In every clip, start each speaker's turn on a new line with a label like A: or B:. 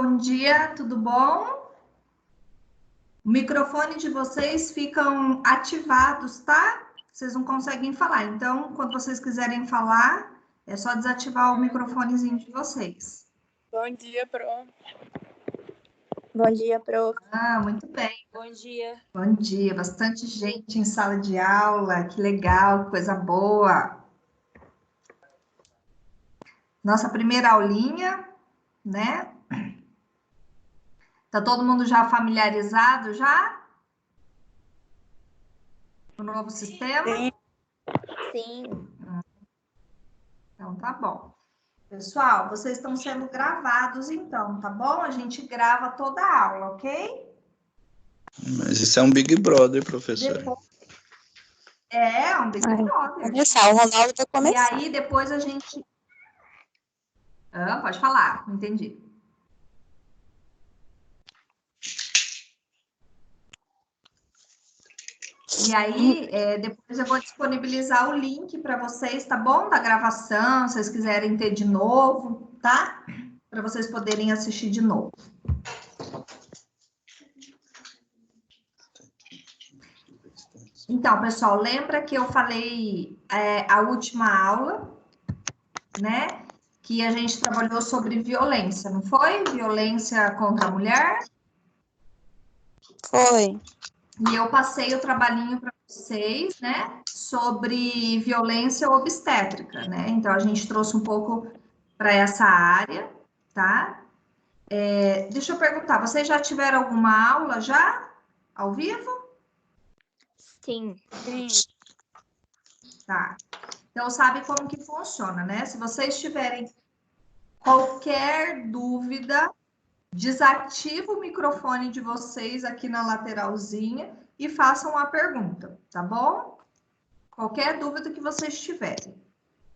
A: Bom dia, tudo bom? O microfone de vocês ficam ativados, tá? Vocês não conseguem falar. Então, quando vocês quiserem falar, é só desativar o microfonezinho de vocês.
B: Bom dia, Pro.
C: Bom dia, prof.
A: Muito bem.
B: Bom dia.
A: Bom dia. Bastante gente em sala de aula. Que legal, coisa boa. Nossa primeira aulinha, né? Tá todo mundo já familiarizado já? Com o novo sistema?
C: Sim.
A: Então, tá bom. Pessoal, vocês estão sendo gravados, então, tá bom? A gente grava toda a aula, ok?
D: Mas isso é um Big Brother, professora.
A: É um Big Brother.
C: Começar, o Ronaldo vai
A: E
C: começar.
A: aí, depois a gente... pode falar, não entendi. E aí, depois eu vou disponibilizar o link para vocês, tá bom? Da gravação, se vocês quiserem ter de novo, tá? Para vocês poderem assistir de novo. Então, pessoal, lembra que eu falei a última aula, né? Que a gente trabalhou sobre violência, não foi? Violência contra a mulher?
C: Foi.
A: E eu passei o trabalhinho para vocês, né, sobre violência obstétrica, né? Então, a gente trouxe um pouco para essa área, tá? Deixa eu perguntar, vocês já tiveram alguma aula já, ao vivo?
C: Sim.
A: Tá. Então, sabe como que funciona, né? Se vocês tiverem qualquer dúvida, desativa o microfone de vocês aqui na lateralzinha e façam a pergunta, tá bom? Qualquer dúvida que vocês tiverem,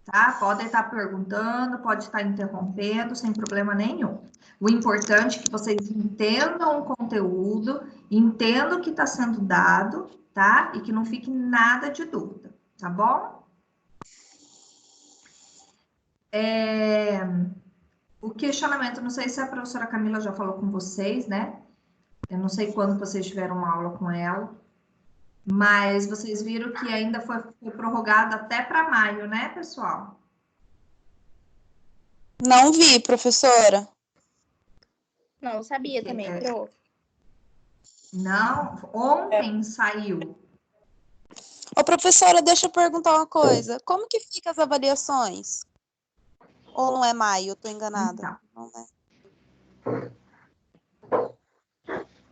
A: tá? Podem estar perguntando, pode estar interrompendo, sem problema nenhum. O importante é que vocês entendam o conteúdo, entendam o que está sendo dado, tá? E que não fique nada de dúvida, tá bom? O questionamento, não sei se a professora Camila já falou com vocês, né? Eu não sei quando vocês tiveram uma aula com ela, mas vocês viram que ainda foi prorrogado até para maio, né, pessoal?
C: Não vi, professora.
E: Não sabia também, prof.
A: Não, ontem saiu.
C: Ô, professora, deixa eu perguntar uma coisa. Como que fica as avaliações? Ou não é maio? Eu tô enganada.
A: Então,
C: Não é.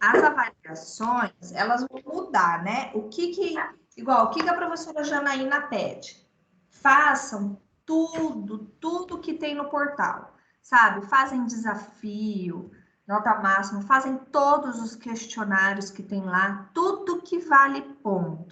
A: as avaliações, elas vão mudar, né? Igual, o que a professora Janaína pede? Façam tudo que tem no portal, sabe? Fazem desafio, nota máxima, fazem todos os questionários que tem lá, tudo que vale ponto,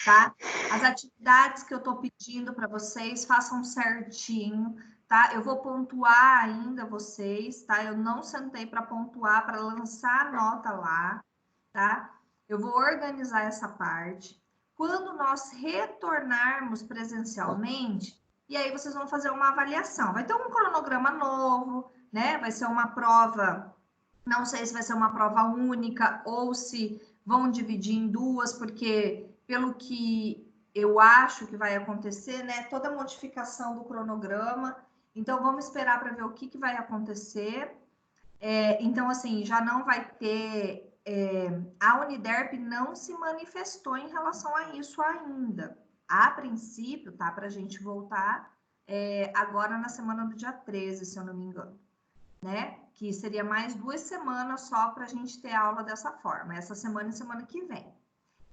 A: tá? As atividades que eu tô pedindo para vocês, façam certinho, tá? Eu vou pontuar ainda vocês, tá? Eu não sentei para pontuar, para lançar a nota lá, tá? Eu vou organizar essa parte. Quando nós retornarmos presencialmente, e aí vocês vão fazer uma avaliação. Vai ter um cronograma novo, né? Vai ser uma prova, não sei se vai ser uma prova única ou se vão dividir em duas, porque pelo que eu acho que vai acontecer, né? Toda modificação do cronograma. Então, vamos esperar para ver o que vai acontecer. Então, assim, já não vai ter... a Uniderp não se manifestou em relação a isso ainda. A princípio, tá? Para a gente voltar agora na semana do dia 13, se eu não me engano, né? Que seria mais 2 semanas só para a gente ter aula dessa forma, essa semana e semana que vem.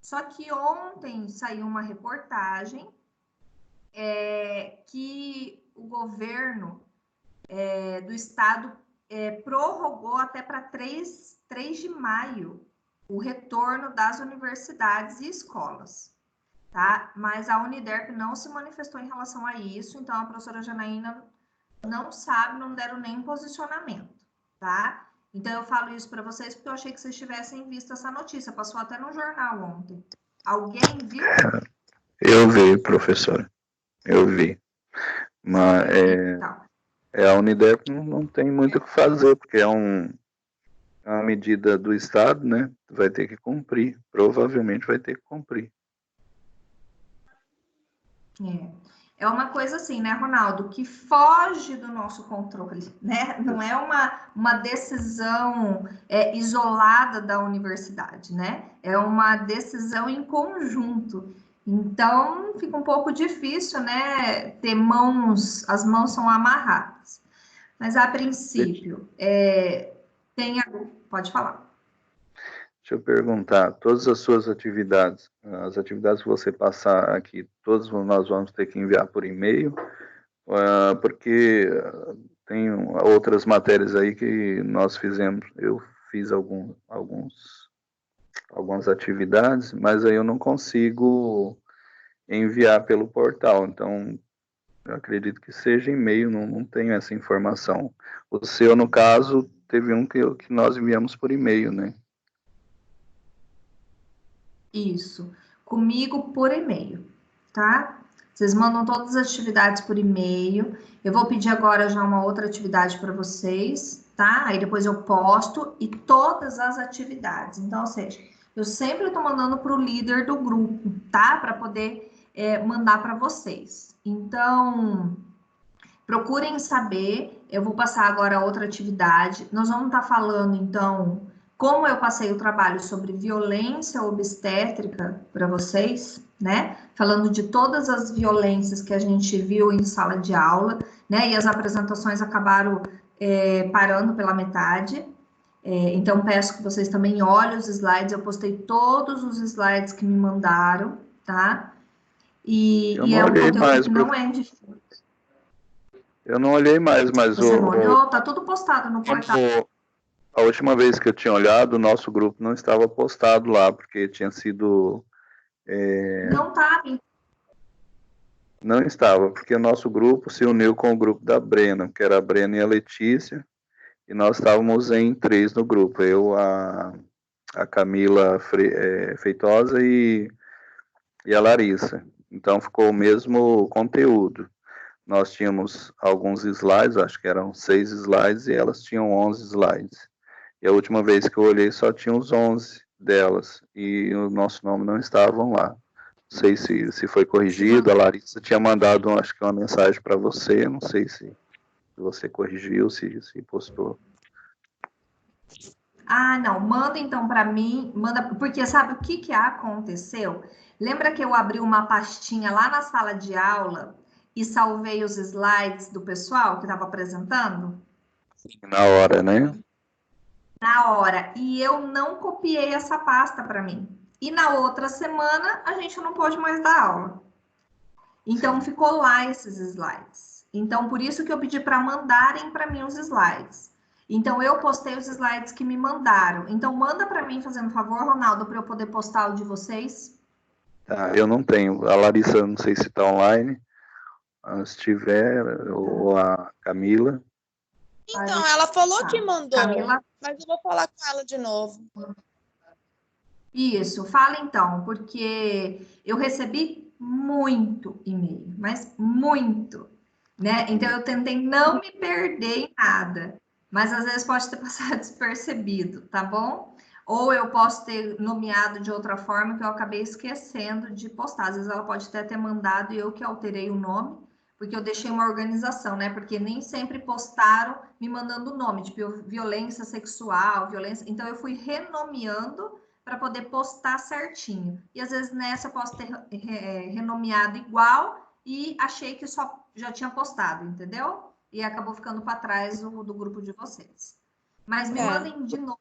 A: Só que ontem saiu uma reportagem que o governo do estado prorrogou até para 3 de maio o retorno das universidades e escolas, tá? Mas a Uniderp não se manifestou em relação a isso, então a professora Janaína não sabe, não deram nem posicionamento, tá? Então eu falo isso para vocês porque eu achei que vocês tivessem visto essa notícia, passou até no jornal ontem. Alguém viu?
D: Eu vi, professora. Eu vi. Mas
A: Então,
D: a Uniderp não tem muito o que fazer, porque é um a medida do Estado, né? Vai ter que cumprir. Provavelmente vai ter que cumprir.
A: É uma coisa assim, né, Ronaldo, que foge do nosso controle, né? Não é uma decisão isolada da universidade, né? É uma decisão em conjunto. Então, fica um pouco difícil, né, ter as mãos são amarradas. Mas, a princípio, pode falar.
D: Deixa eu perguntar, todas as suas atividades, as atividades que você passar aqui, todas nós vamos ter que enviar por e-mail, porque tem outras matérias aí que nós fizemos, eu fiz algumas atividades, mas aí eu não consigo enviar pelo portal, então eu acredito que seja e-mail, não tenho essa informação. O seu, no caso, teve um que nós enviamos por e-mail, né?
A: Isso, comigo por e-mail, tá? Vocês mandam todas as atividades por e-mail. Eu vou pedir agora já uma outra atividade para vocês, tá? Aí depois eu posto e todas as atividades. Então, ou seja, eu sempre estou mandando para o líder do grupo, tá? Para poder mandar para vocês. Então, procurem saber. Eu vou passar agora outra atividade. Nós vamos estar falando, então, como eu passei o trabalho sobre violência obstétrica para vocês, né? Falando de todas as violências que a gente viu em sala de aula, né? E as apresentações acabaram parando pela metade. Então, peço que vocês também olhem os slides. Eu postei todos os slides que me mandaram, tá? E é um conteúdo que não é difícil.
D: Eu não olhei mais, mas
A: Você não olhou? Tá tudo postado no portal.
D: A última vez que eu tinha olhado, o nosso grupo não estava postado lá, porque tinha sido...
A: Não estava.
D: Não estava, porque o nosso grupo se uniu com o grupo da Brena, que era a Brena e a Letícia, e nós estávamos em 3 no grupo, eu, a Camila Feitosa e a Larissa. Então ficou o mesmo conteúdo. Nós tínhamos alguns slides, acho que eram 6 slides, e elas tinham 11 slides. E a última vez que eu olhei só tinha os 11 delas, e o nosso nome não estavam lá. Não sei se foi corrigido, a Larissa tinha mandado, acho que uma mensagem para você, não sei se você corrigiu, se postou.
A: Ah, não, manda então para mim, manda, porque sabe o que aconteceu? Lembra que eu abri uma pastinha lá na sala de aula e salvei os slides do pessoal que estava apresentando?
D: Na hora, né?
A: Na hora. E eu não copiei essa pasta para mim. E na outra semana a gente não pôde mais dar aula. Então ficou lá esses slides. Então por isso que eu pedi para mandarem para mim os slides. Então eu postei os slides que me mandaram. Então manda para mim, fazendo favor, Ronaldo, para eu poder postar o de vocês.
D: Tá, eu não tenho. A Larissa, não sei se está online. Se tiver, ou a Camila.
C: Então, ela falou que mandou,
A: Camila,
C: mas eu vou falar com ela de novo.
A: isso, fala então, porque eu recebi muito e-mail, mas muito, né? Então eu tentei não me perder em nada, mas às vezes pode ter passado despercebido, tá bom? Ou eu posso ter nomeado de outra forma que eu acabei esquecendo de postar. Às vezes ela pode até ter mandado e eu que alterei o nome, porque eu deixei uma organização, né? Porque nem sempre postaram me mandando o nome, tipo violência sexual, violência. Então eu fui renomeando para poder postar certinho. E às vezes nessa eu posso ter renomeado igual e achei que só já tinha postado, entendeu? E acabou ficando para trás do grupo de vocês. Mas me mandem de novo,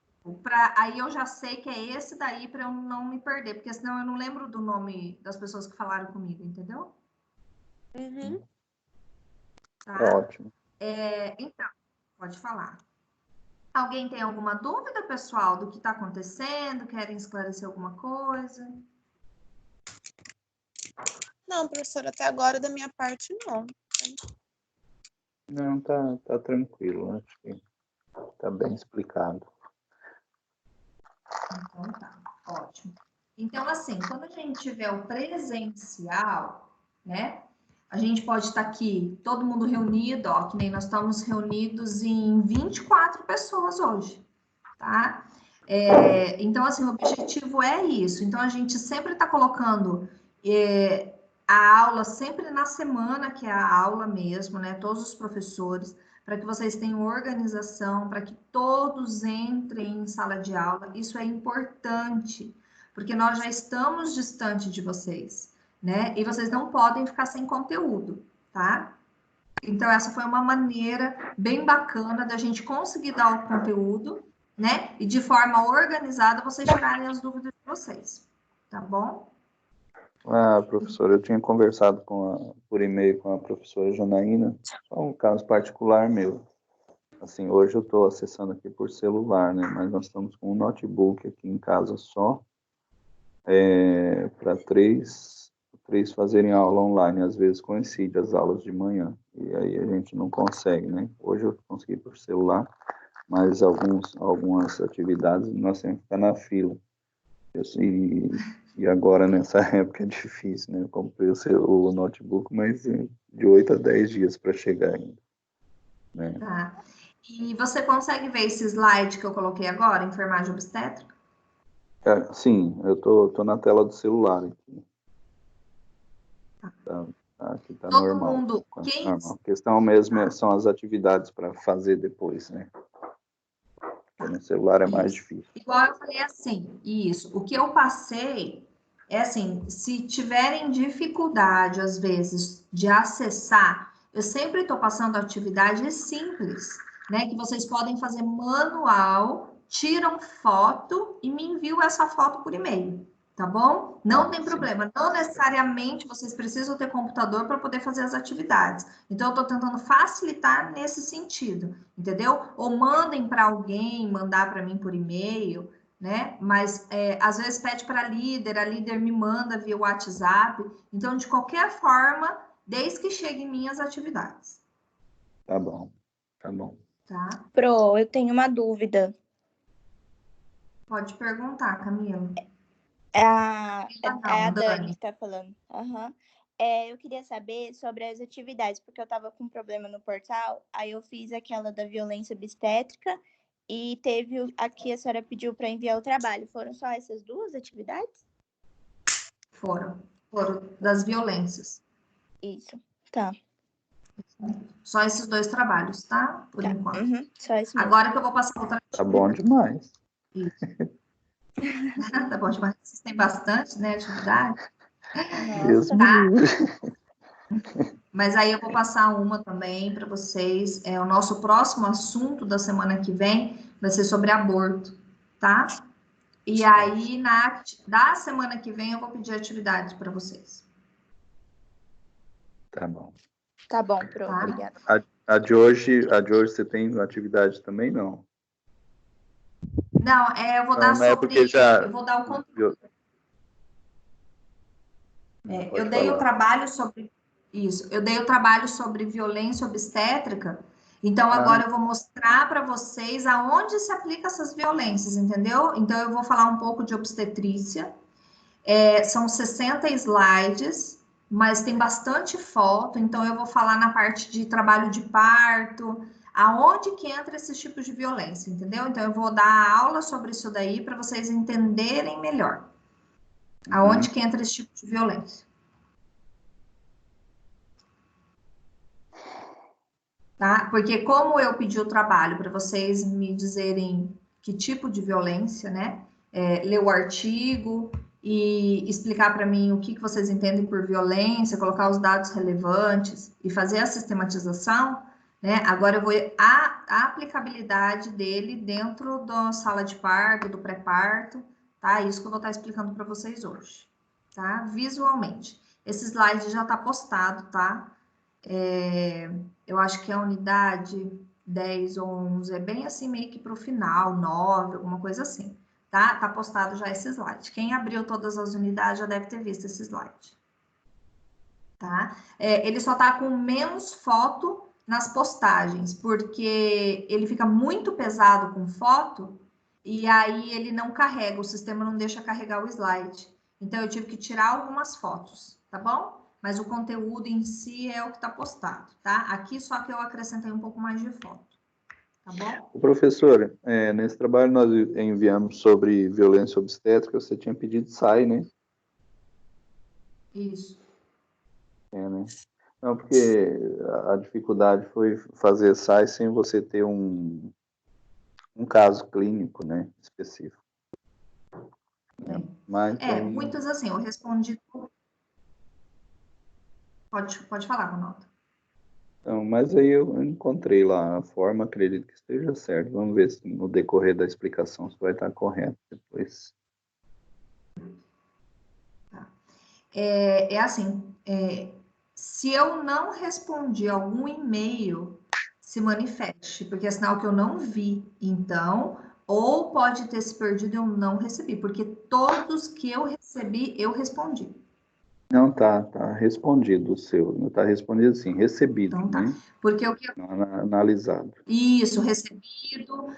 A: aí eu já sei que é esse daí para eu não me perder, porque senão eu não lembro do nome das pessoas que falaram comigo, entendeu?
C: Uhum.
A: Tá?
D: Ótimo.
A: Então, pode falar. Alguém tem alguma dúvida, pessoal, do que está acontecendo? Querem esclarecer alguma coisa?
C: Não, professora, até agora da minha parte não.
D: Não, tá tranquilo, acho que tá bem explicado.
A: Então tá, ótimo. Então, assim, quando a gente tiver o presencial, né? A gente pode estar aqui, todo mundo reunido, ó, que nem nós estamos reunidos em 24 pessoas hoje. tá? Então, assim, o objetivo é isso. Então, a gente sempre está colocando a aula sempre na semana, que é a aula mesmo, né? Todos os professores, para que vocês tenham organização, para que todos entrem em sala de aula. Isso é importante, porque nós já estamos distante de vocês, né? E vocês não podem ficar sem conteúdo, tá? Então, essa foi uma maneira bem bacana da gente conseguir dar o conteúdo, né? E de forma organizada, vocês tirarem as dúvidas de vocês, tá bom?
D: Ah, professora, eu tinha conversado por e-mail com a professora Janaína, só um caso particular meu. Assim, hoje eu estou acessando aqui por celular, né? Mas nós estamos com um notebook aqui em casa só, para três fazerem aula online. Às vezes coincide as aulas de manhã, e aí a gente não consegue, né? Hoje eu consegui por celular, mas algumas atividades nós temos que ficar na fila. E agora, nessa época, é difícil, né? Eu comprei o notebook, mas de 8 a 10 dias para chegar ainda, né?
A: Tá. E você consegue ver esse slide que eu coloquei agora, enfermagem obstétrica?
D: Sim, eu tô na tela do celular aqui. Aqui tá
A: Todo
D: normal.
A: mundo,
D: Normal. A questão mesmo são as atividades para fazer depois, né? Porque no celular é mais difícil.
A: Igual eu falei assim, isso. O que eu passei é assim, se tiverem dificuldade, às vezes, de acessar, eu sempre estou passando atividades simples, né? Que vocês podem fazer manual, tiram foto e me enviam essa foto por e-mail, tá bom? Não tem problema. Não necessariamente vocês precisam ter computador para poder fazer as atividades. Então, eu estou tentando facilitar nesse sentido, entendeu? Ou mandem para alguém, mandar para mim por e-mail, né? Mas às vezes pede para a líder me manda via WhatsApp. Então, de qualquer forma, desde que cheguem minhas atividades.
D: Tá bom, tá bom.
A: Tá?
E: Pro, eu tenho uma dúvida.
A: Pode perguntar, Camila.
E: É a Dani
A: Dani.
E: que tá falando. Uhum. Eu queria saber sobre as atividades, porque eu tava com um problema no portal, aí eu fiz aquela da violência obstétrica e teve aqui a senhora pediu para enviar o trabalho. Foram só essas duas atividades?
A: Foram das violências.
E: Isso, tá.
A: Só esses 2 trabalhos, tá? Por
E: Tá.
A: enquanto.
E: Uhum, só isso mesmo.
A: Agora que eu vou passar outra.
D: Tá bom demais.
A: Isso. Tá bom demais. Vocês têm bastante, né, atividade?
D: Deus me livre.
A: Mas aí eu vou passar uma também para vocês. O nosso próximo assunto da semana que vem vai ser sobre aborto, tá? E aí, da semana que vem, eu vou pedir atividade para vocês.
D: Tá bom.
E: Tá bom, Pro,
A: Tá?
E: obrigada.
D: A de hoje você tem atividade também, não?
A: Não, eu vou dar
D: Não é
A: sobre.
D: porque já.
A: Eu vou dar o conteúdo. Eu dei
D: falar.
A: o trabalho sobre isso. Eu dei o trabalho sobre violência obstétrica. Então, agora eu vou mostrar para vocês aonde se aplica essas violências, entendeu? Então, eu vou falar um pouco de obstetrícia. São 60 slides, mas tem bastante foto. Então, eu vou falar na parte de trabalho de parto, aonde que entra esses tipos de violência, entendeu? Então, eu vou dar aula sobre isso daí para vocês entenderem melhor. Aonde que entra esse tipo de violência. Tá? Porque como eu pedi o trabalho para vocês me dizerem que tipo de violência, né? Ler o artigo e explicar para mim o que vocês entendem por violência, colocar os dados relevantes e fazer a sistematização, né? Agora eu vou a aplicabilidade dele dentro da sala de parto, do pré-parto, tá? Isso que eu vou estar explicando para vocês hoje, tá? Visualmente. Esse slide já está postado, tá? Eu acho que a unidade 10 ou 11 é bem assim, meio que para o final, 9, alguma coisa assim, tá? Tá postado já esse slide. Quem abriu todas as unidades já deve ter visto esse slide, tá? Ele só tá com menos foto nas postagens, porque ele fica muito pesado com foto e aí ele não carrega, o sistema não deixa carregar o slide. Então, eu tive que tirar algumas fotos, tá bom? Mas o conteúdo em si é o que está postado, tá? Aqui só que eu acrescentei um pouco mais de foto, tá bom?
D: O professor, nesse trabalho nós enviamos sobre violência obstétrica, você tinha pedido SAI, né?
A: Isso.
D: Né? Não, porque a dificuldade foi fazer SAI sem você ter um caso clínico, né, específico. Mas aí...
A: muitos assim, eu respondi... Pode falar, Ronaldo.
D: Então, mas aí eu encontrei lá a forma, acredito que esteja certo. Vamos ver se no decorrer da explicação se vai estar correto depois.
A: Assim, se eu não respondi algum e-mail, se manifeste, porque é sinal que eu não vi. Então, ou pode ter se perdido e eu não recebi, porque todos que eu recebi, eu respondi.
D: Não, tá respondido o seu. Tá respondido assim, recebido,
A: Então, tá.
D: né?
A: Porque o que
D: Analisado.
A: Isso, recebido.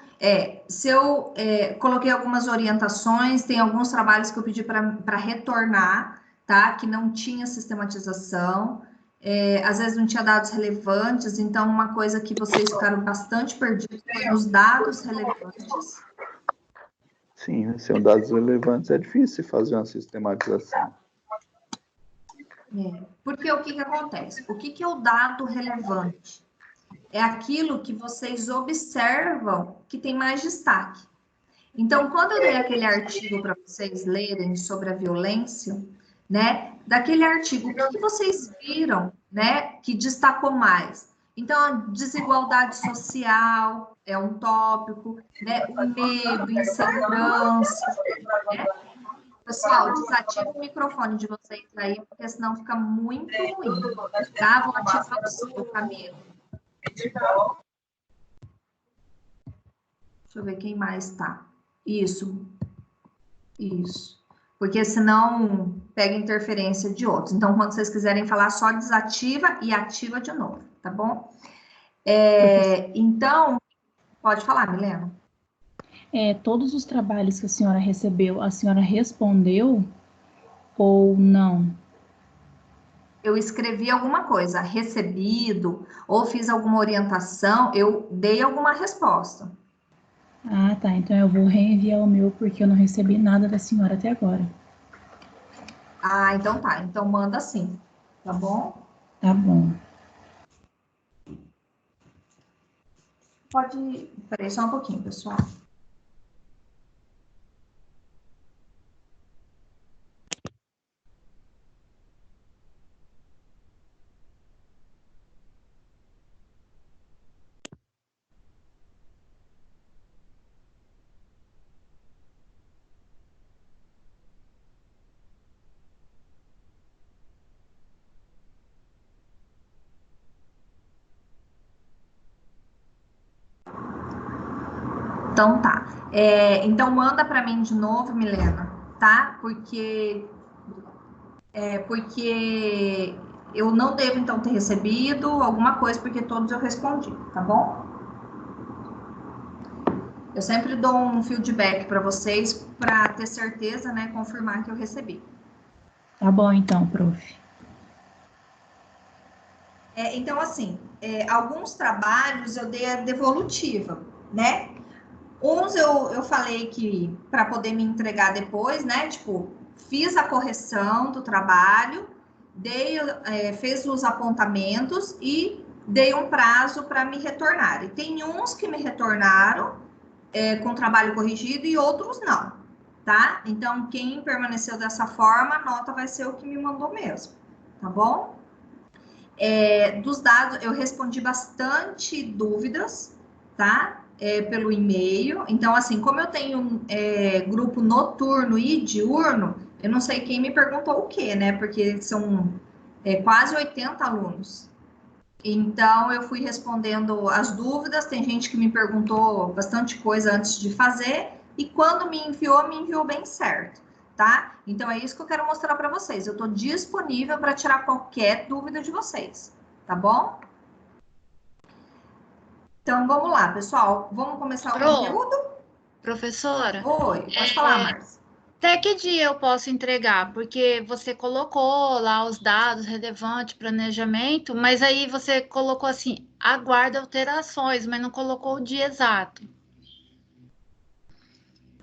A: Se eu coloquei algumas orientações, tem alguns trabalhos que eu pedi para retornar, tá? Que não tinha sistematização, às vezes não tinha dados relevantes, então uma coisa que vocês ficaram bastante perdidos foi nos dados relevantes.
D: Sim, são dados relevantes, é difícil fazer uma sistematização.
A: Porque o que acontece? O que é o dado relevante? É aquilo que vocês observam que tem mais destaque. Então, quando eu dei aquele artigo para vocês lerem sobre a violência, né? Daquele artigo, o que vocês viram, né? Que destacou mais? Então, a desigualdade social é um tópico, né? O medo, insegurança, né? Pessoal, desativa o microfone de vocês aí, porque senão fica muito ruim, tá? Vou ativar o seu, Camila. Deixa eu ver quem mais tá. Isso. Porque senão pega interferência de outros. Então, quando vocês quiserem falar, só desativa e ativa de novo, tá bom? Então, pode falar, Milena.
F: Todos os trabalhos que a senhora recebeu, a senhora respondeu ou não?
A: Eu escrevi alguma coisa, recebido, ou fiz alguma orientação, eu dei alguma resposta.
F: Ah, tá. Então eu vou reenviar o meu porque eu não recebi nada da senhora até agora.
A: Ah, então tá. Então manda sim, tá bom?
F: Tá bom.
A: Pode... Peraí só um pouquinho, pessoal. Então tá. Então manda para mim de novo, Milena, tá? Porque eu não devo então ter recebido alguma coisa, porque todos eu respondi, tá bom? Eu sempre dou um feedback para vocês para ter certeza, né? Confirmar que eu recebi.
F: Tá bom então, prof.
A: Então, assim, alguns trabalhos eu dei a devolutiva, né? Uns eu falei que para poder me entregar depois, né? Tipo, fiz a correção do trabalho, fez os apontamentos e dei um prazo para me retornar. E tem uns que me retornaram com trabalho corrigido e outros não, tá? Então, quem permaneceu dessa forma, a nota vai ser o que me mandou mesmo, tá bom? Dos dados, eu respondi bastante dúvidas, tá? Pelo e-mail. Então, assim, como eu tenho grupo noturno e diurno, eu não sei quem me perguntou o quê, né? Porque são quase 80 alunos. Então, eu fui respondendo as dúvidas. Tem gente que me perguntou bastante coisa antes de fazer. E quando me enviou bem certo, tá? Então, é isso que eu quero mostrar para vocês. Eu estou disponível para tirar qualquer dúvida de vocês, tá bom? Então, vamos lá, pessoal. Vamos começar o conteúdo?
G: Professora,
A: Oi, pode falar, Márcia.
G: Até que dia eu posso entregar? Porque você colocou lá os dados relevantes, planejamento, mas aí você colocou assim, aguarda alterações, mas não colocou o dia exato.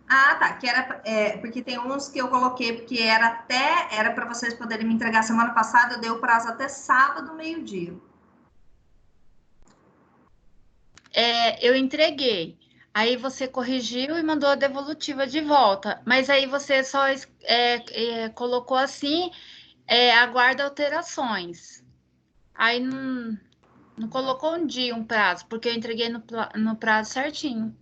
A: Ah, tá. Que era, porque tem uns que eu coloquei, porque era para vocês poderem me entregar semana passada, eu dei o prazo até sábado, meio-dia.
G: Eu entreguei. Aí você corrigiu e mandou a devolutiva de volta. Mas aí você só colocou assim, aguarda alterações. Aí não colocou um dia, um prazo, porque eu entreguei no prazo certinho.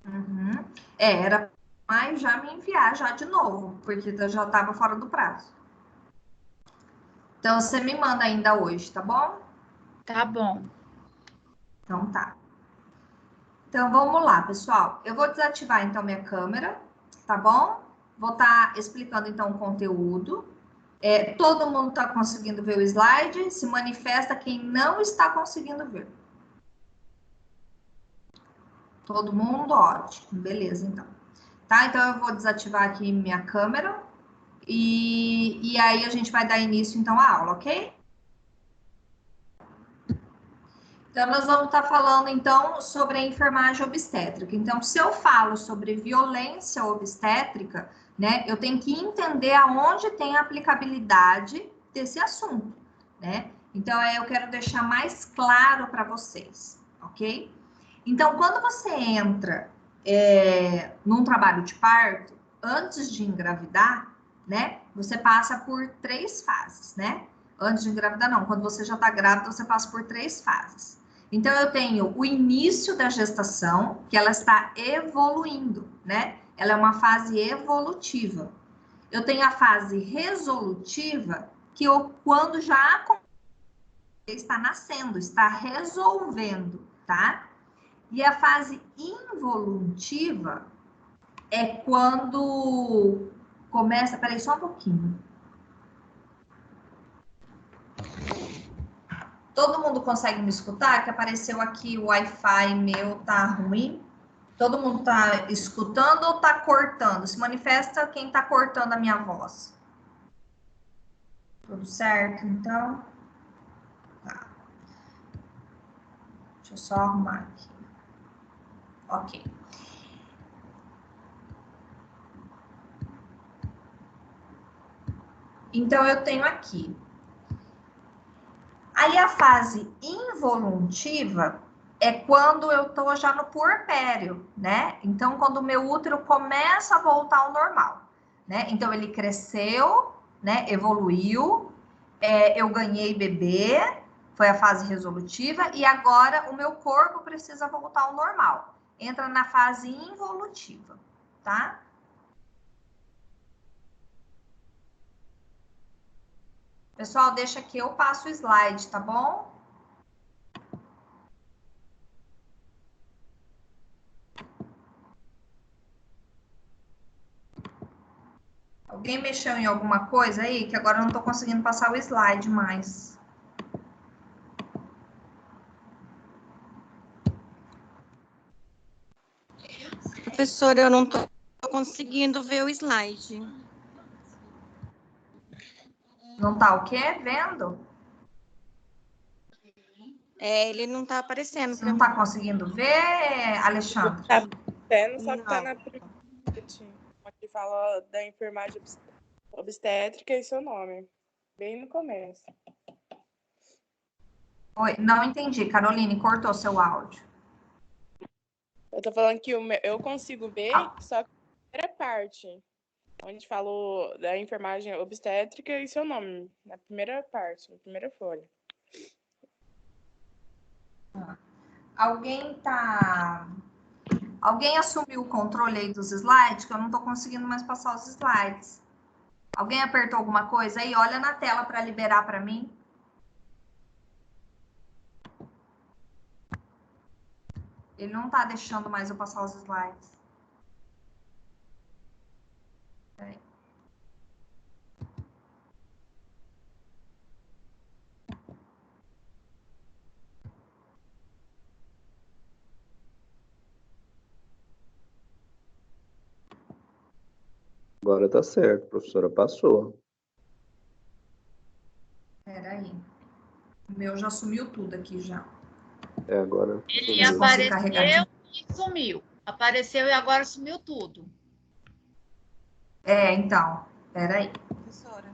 A: Uhum. Era mais já me enviar já de novo, porque eu já estava fora do prazo. Então você me manda ainda hoje, tá bom?
G: Tá bom.
A: Então tá. Então vamos lá, pessoal. Eu vou desativar então minha câmera, tá bom? Vou estar explicando então o conteúdo. Todo mundo está conseguindo ver o slide? Se manifesta quem não está conseguindo ver. Todo mundo? Ótimo. Beleza, então. Tá? Então eu vou desativar aqui minha câmera e aí a gente vai dar início então à aula, ok? Então, nós vamos estar falando, então, sobre a enfermagem obstétrica. Então, se eu falo sobre violência obstétrica, né, eu tenho que entender aonde tem a aplicabilidade desse assunto, né? Então, aí eu quero deixar mais claro para vocês, ok? Então, quando você entra num trabalho de parto, antes de engravidar, né, você passa por 3 fases, né? Antes de engravidar, não. Quando você já está grávida, você passa por 3 fases. Então, eu tenho o início da gestação, que ela está evoluindo, né? Ela é uma fase evolutiva. Eu tenho a fase resolutiva, que quando já está nascendo, está resolvendo, tá? E a fase involutiva é quando começa. Peraí, só um pouquinho. Todo mundo consegue me escutar? Que apareceu aqui o Wi-Fi meu tá ruim. Todo mundo tá escutando ou tá cortando? Se manifesta quem tá cortando a minha voz. Tudo certo, então? Tá. Deixa eu só arrumar aqui. Ok. Então, eu tenho aqui. Aí, a fase involutiva é quando eu tô já no puerpério, né? Então, quando o meu útero começa a voltar ao normal, né? Então, ele cresceu, né? Evoluiu, eu ganhei bebê, foi a fase resolutiva, e agora o meu corpo precisa voltar ao normal. Entra na fase involutiva, tá? Pessoal, deixa que eu passo o slide, tá bom? Alguém mexeu em alguma coisa aí? Que agora eu não tô conseguindo passar o slide mais.
H: Professora, eu não estou conseguindo ver o slide.
A: Não tá o quê? Vendo?
H: Ele não está aparecendo
A: Você
H: para
A: não
H: mim.
A: tá conseguindo ver, Alexandre?
B: Tá vendo, só que tá
H: Não.
B: na primeira parte, onde fala da enfermagem obstétrica e seu nome. Bem no começo.
A: Oi, não entendi. Caroline, cortou seu áudio.
B: Eu tô falando que eu consigo ver, só que a primeira parte, onde falou da enfermagem obstétrica e seu nome. Na primeira parte, na primeira folha.
A: Alguém assumiu o controle aí dos slides? Que eu não tô conseguindo mais passar os slides. Alguém apertou alguma coisa aí? Olha na tela para liberar para mim. Ele não tá deixando mais eu passar os slides. Peraí.
D: Agora tá certo, a professora passou.
A: Peraí. O meu já sumiu tudo aqui já.
D: Agora
G: Ele
D: sumiu.
G: apareceu e sumiu. Apareceu e agora sumiu tudo.
A: Então. Peraí.
C: Professora.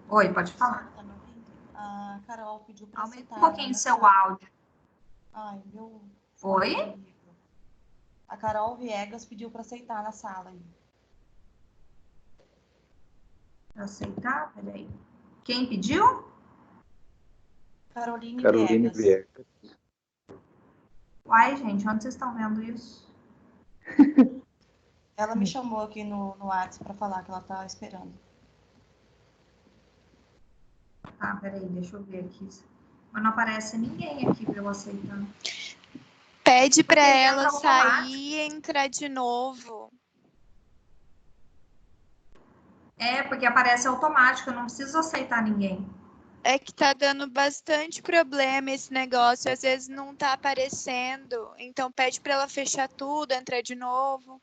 A: Oi, pode falar.
C: Tá me ouvindo? A Carol pediu para
A: Aumenta
C: aceitar.
A: um pouquinho seu áudio.
C: Ai, meu.
A: Oi?
C: A Carol Viegas pediu para aceitar na sala.
A: Aceitar? Peraí. Quem pediu?
C: Caroline
D: Viegas.
A: Uai, gente, onde vocês estão vendo isso?
C: Ela me chamou aqui no WhatsApp para falar que ela tá esperando.
A: Tá, peraí, deixa eu ver aqui. Mas não aparece ninguém aqui para eu aceitar.
I: Pede para
A: Porque
I: ela
A: entra
I: sair
A: automático.
I: e entrar de novo.
A: Porque aparece automático, eu não preciso aceitar ninguém.
I: É que tá dando bastante problema esse negócio, às vezes não tá aparecendo. Então pede para ela fechar tudo, entrar de novo.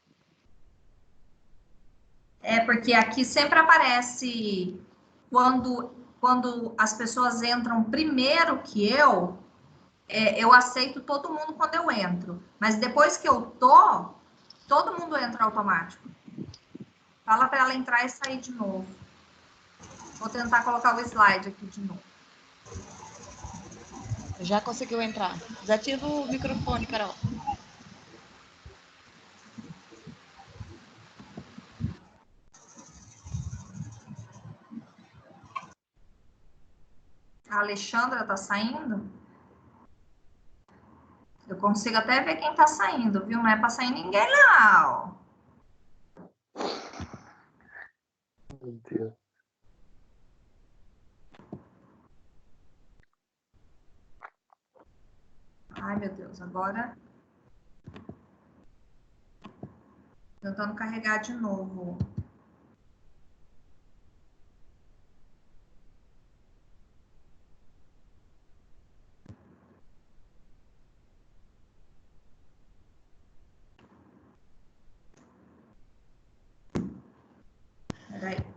A: Porque aqui sempre aparece quando as pessoas entram primeiro que eu aceito todo mundo quando eu entro. Mas depois que eu todo mundo entra automático. Fala para ela entrar e sair de novo. Vou tentar colocar o slide aqui de novo.
C: Já conseguiu entrar. Desativa o microfone, Carol.
A: A Alexandra tá saindo? Eu consigo até ver quem tá saindo, viu? Não é para sair ninguém, não.
D: Meu Deus.
A: Ai, meu Deus, agora... Tentando carregar de novo. Peraí.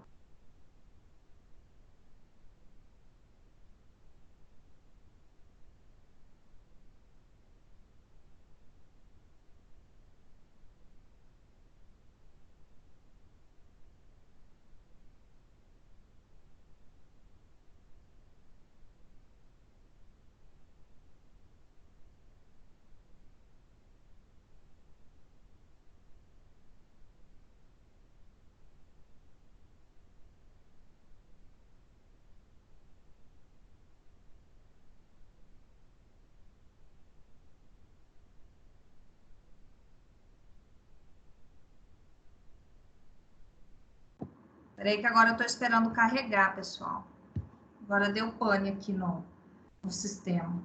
A: Peraí que agora eu tô esperando carregar, pessoal. Agora deu pane aqui no sistema.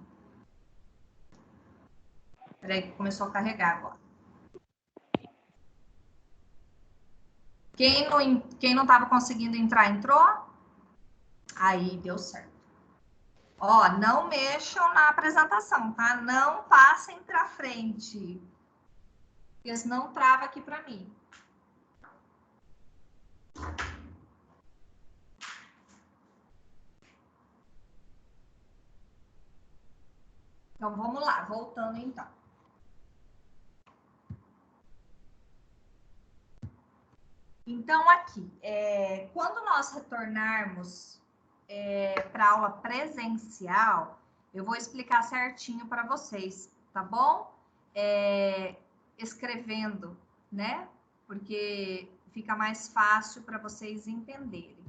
A: Peraí que começou a carregar agora. Quem não estava conseguindo entrar, entrou? Aí, deu certo. Ó, não mexam na apresentação, tá? Não passem para frente. Porque senão trava aqui para mim. Então, vamos lá. Voltando, então. Então, aqui, quando nós retornarmos para a aula presencial, eu vou explicar certinho para vocês, tá bom? Escrevendo, né? Porque fica mais fácil para vocês entenderem,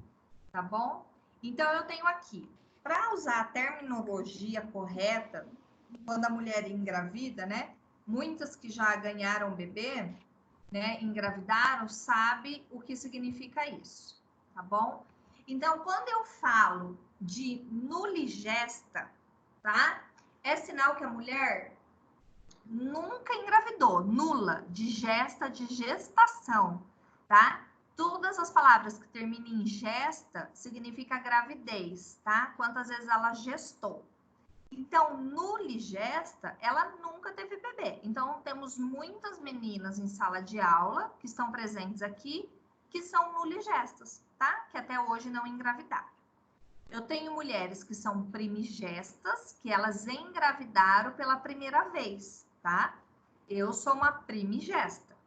A: tá bom? Então, eu tenho aqui, para usar a terminologia correta, quando a mulher engravida, né? Muitas que já ganharam bebê, né, engravidaram, sabe o que significa isso, tá bom? Então, quando eu falo de nuligesta, tá? É sinal que a mulher nunca engravidou, nula, digesta, de gestação, tá? Todas as palavras que terminam em gesta significa gravidez, tá? Quantas vezes ela gestou. Então, nuligesta, ela nunca teve bebê. Então, temos muitas meninas em sala de aula que estão presentes aqui, que são nuligestas, tá? Que até hoje não engravidaram. Eu tenho mulheres que são primigestas, que elas engravidaram pela primeira vez, tá? Eu sou uma primigesta.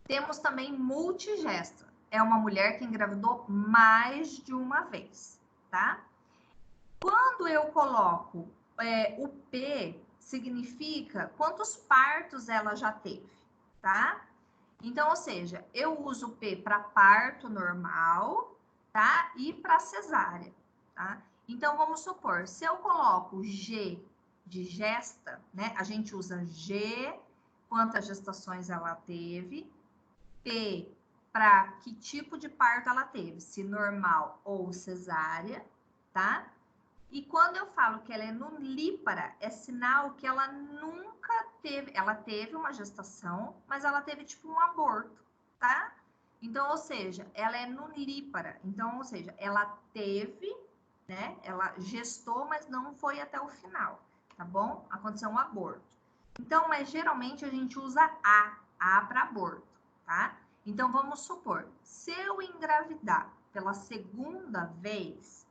A: Temos também multigesta. É uma mulher que engravidou mais de uma vez, tá? Quando eu coloco o P, significa quantos partos ela já teve, tá? Então, ou seja, eu uso o P para parto normal, tá? E para cesárea, tá? Então, vamos supor, se eu coloco G de gesta, né? A gente usa G, quantas gestações ela teve, P, para que tipo de parto ela teve, se normal ou cesárea, tá? E quando eu falo que ela é nulípara, é sinal que ela nunca teve, ela teve uma gestação, mas ela teve tipo um aborto, tá? Então, ou seja, ela é nulípara. Então, ou seja, ela teve, né? Ela gestou, mas não foi até o final, tá bom? Aconteceu um aborto. Então, mas geralmente a gente usa A para aborto, tá? Então, vamos supor, se eu engravidar pela segunda vez,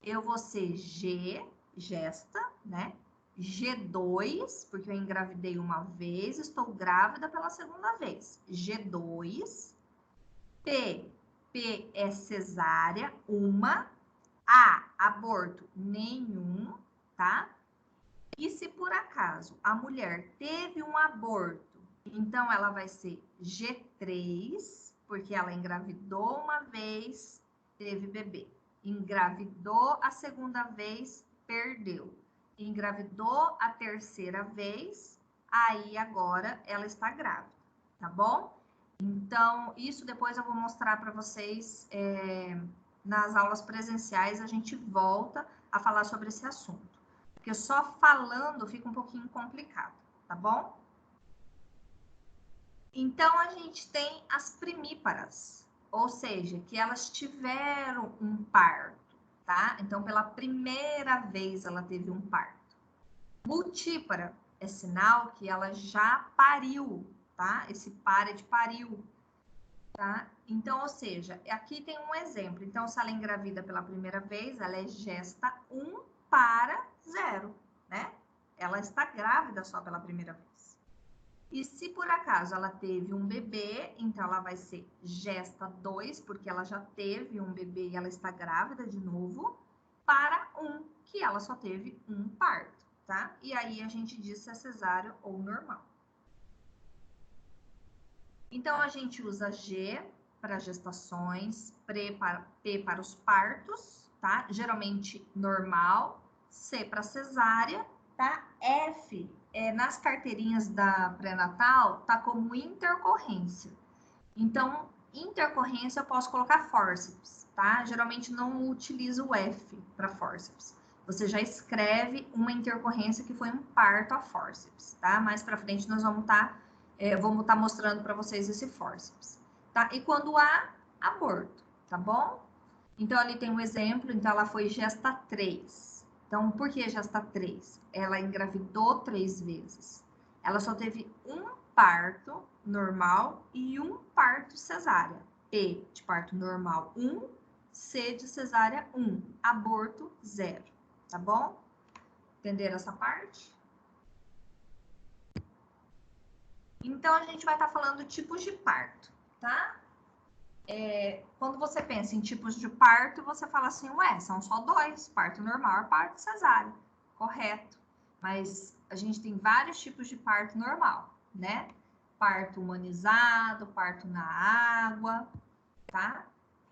A: eu vou ser G, gesta, né? G2, porque eu engravidei uma vez, estou grávida pela segunda vez. G2. P é cesárea, uma. A, aborto, nenhum, tá? E se por acaso a mulher teve um aborto, então ela vai ser G3, porque ela engravidou uma vez, teve bebê. Engravidou a segunda vez, perdeu. Engravidou a terceira vez, aí agora ela está grávida, tá bom? Então, isso depois eu vou mostrar para vocês nas aulas presenciais, a gente volta a falar sobre esse assunto. Porque só falando fica um pouquinho complicado, tá bom? Então, a gente tem as primíparas, ou seja, que elas tiveram um parto, tá? Então, pela primeira vez ela teve um parto. Multípara é sinal que ela já pariu, tá? Esse par é de pariu, tá? Então, ou seja, aqui tem um exemplo. Então, se ela engravida pela primeira vez, ela é gesta 1 para 0, né? Ela está grávida só pela primeira vez. E se por acaso ela teve um bebê, então ela vai ser gesta 2, porque ela já teve um bebê e ela está grávida de novo, para 1, que ela só teve um parto, tá? E aí a gente diz se é cesáreo ou normal. Então, a gente usa G para gestações, P para os partos, tá? Geralmente normal, C para cesárea, tá? F, nas carteirinhas da pré-natal, tá como intercorrência. Então, intercorrência eu posso colocar fórceps, tá? Geralmente não utilizo o F para fórceps. Você já escreve uma intercorrência que foi um parto a fórceps, tá? Mais para frente nós vamos estar mostrando para vocês esse fórceps, tá? E quando há aborto, tá bom? Então, ali tem um exemplo, então ela foi gesta 3. Então, por que gesta 3? Ela engravidou 3 vezes. Ela só teve um parto normal e um parto cesárea. P de parto normal 1, C de cesárea 1, aborto 0, tá bom? Entenderam essa parte? Então, a gente vai estar falando tipos de parto, tá? Quando você pensa em tipos de parto, você fala assim, ué, são só 2, parto normal e parto cesárea. Correto. Mas a gente tem vários tipos de parto normal, né? Parto humanizado, parto na água, tá?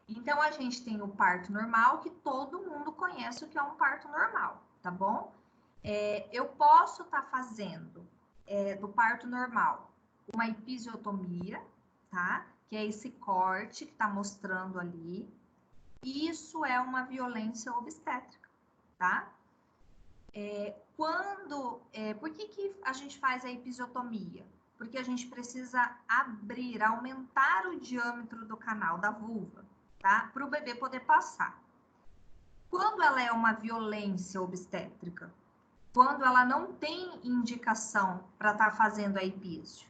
A: Então, a gente tem o parto normal, que todo mundo conhece o que é um parto normal, tá bom? Eu posso estar fazendo do parto normal uma episiotomia, tá? Que é esse corte que está mostrando ali. Isso é uma violência obstétrica, tá? Por que a gente faz a episiotomia? Porque a gente precisa aumentar o diâmetro do canal da vulva, tá? Para o bebê poder passar. Quando ela é uma violência obstétrica? quando ela não tem indicação para estar fazendo a epísio.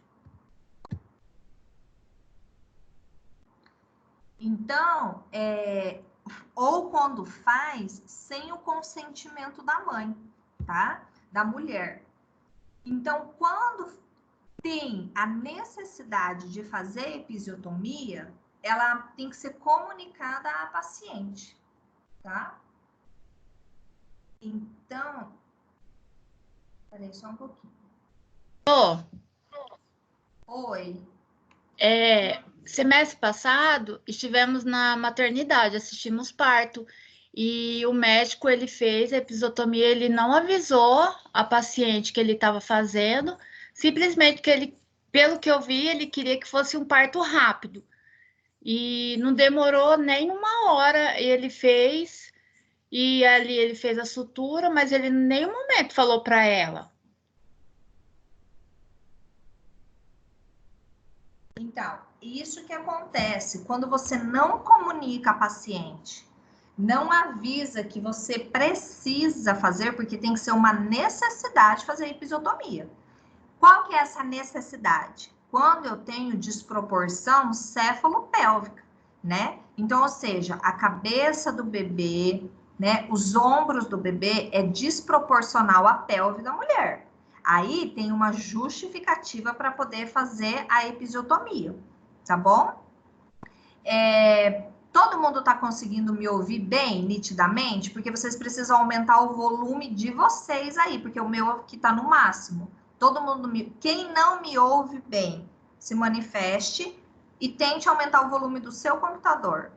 A: Então, ou quando faz sem o consentimento da mãe, tá? Da mulher. Então, quando tem a necessidade de fazer episiotomia, ela tem que ser comunicada à paciente, tá? Então, peraí só um pouquinho. Oi.
G: Semestre passado, estivemos na maternidade, assistimos parto, e o médico, ele fez a episiotomia, ele não avisou a paciente que ele estava fazendo, simplesmente que ele, pelo que eu vi, ele queria que fosse um parto rápido. E não demorou nem uma hora, ele fez, e ali ele fez a sutura, mas ele em nenhum momento falou para ela.
A: Então, isso que acontece quando você não comunica a paciente, não avisa que você precisa fazer, porque tem que ser uma necessidade fazer a episiotomia. Qual que é essa necessidade? Quando eu tenho desproporção céfalo-pélvica, né? Então, ou seja, a cabeça do bebê, né, os ombros do bebê é desproporcional à pelve da mulher. Aí tem uma justificativa para poder fazer a episiotomia, tá bom? Todo mundo está conseguindo me ouvir bem, nitidamente? Porque vocês precisam aumentar o volume de vocês aí, porque o meu aqui está no máximo. Todo mundo quem não me ouve bem, se manifeste e tente aumentar o volume do seu computador.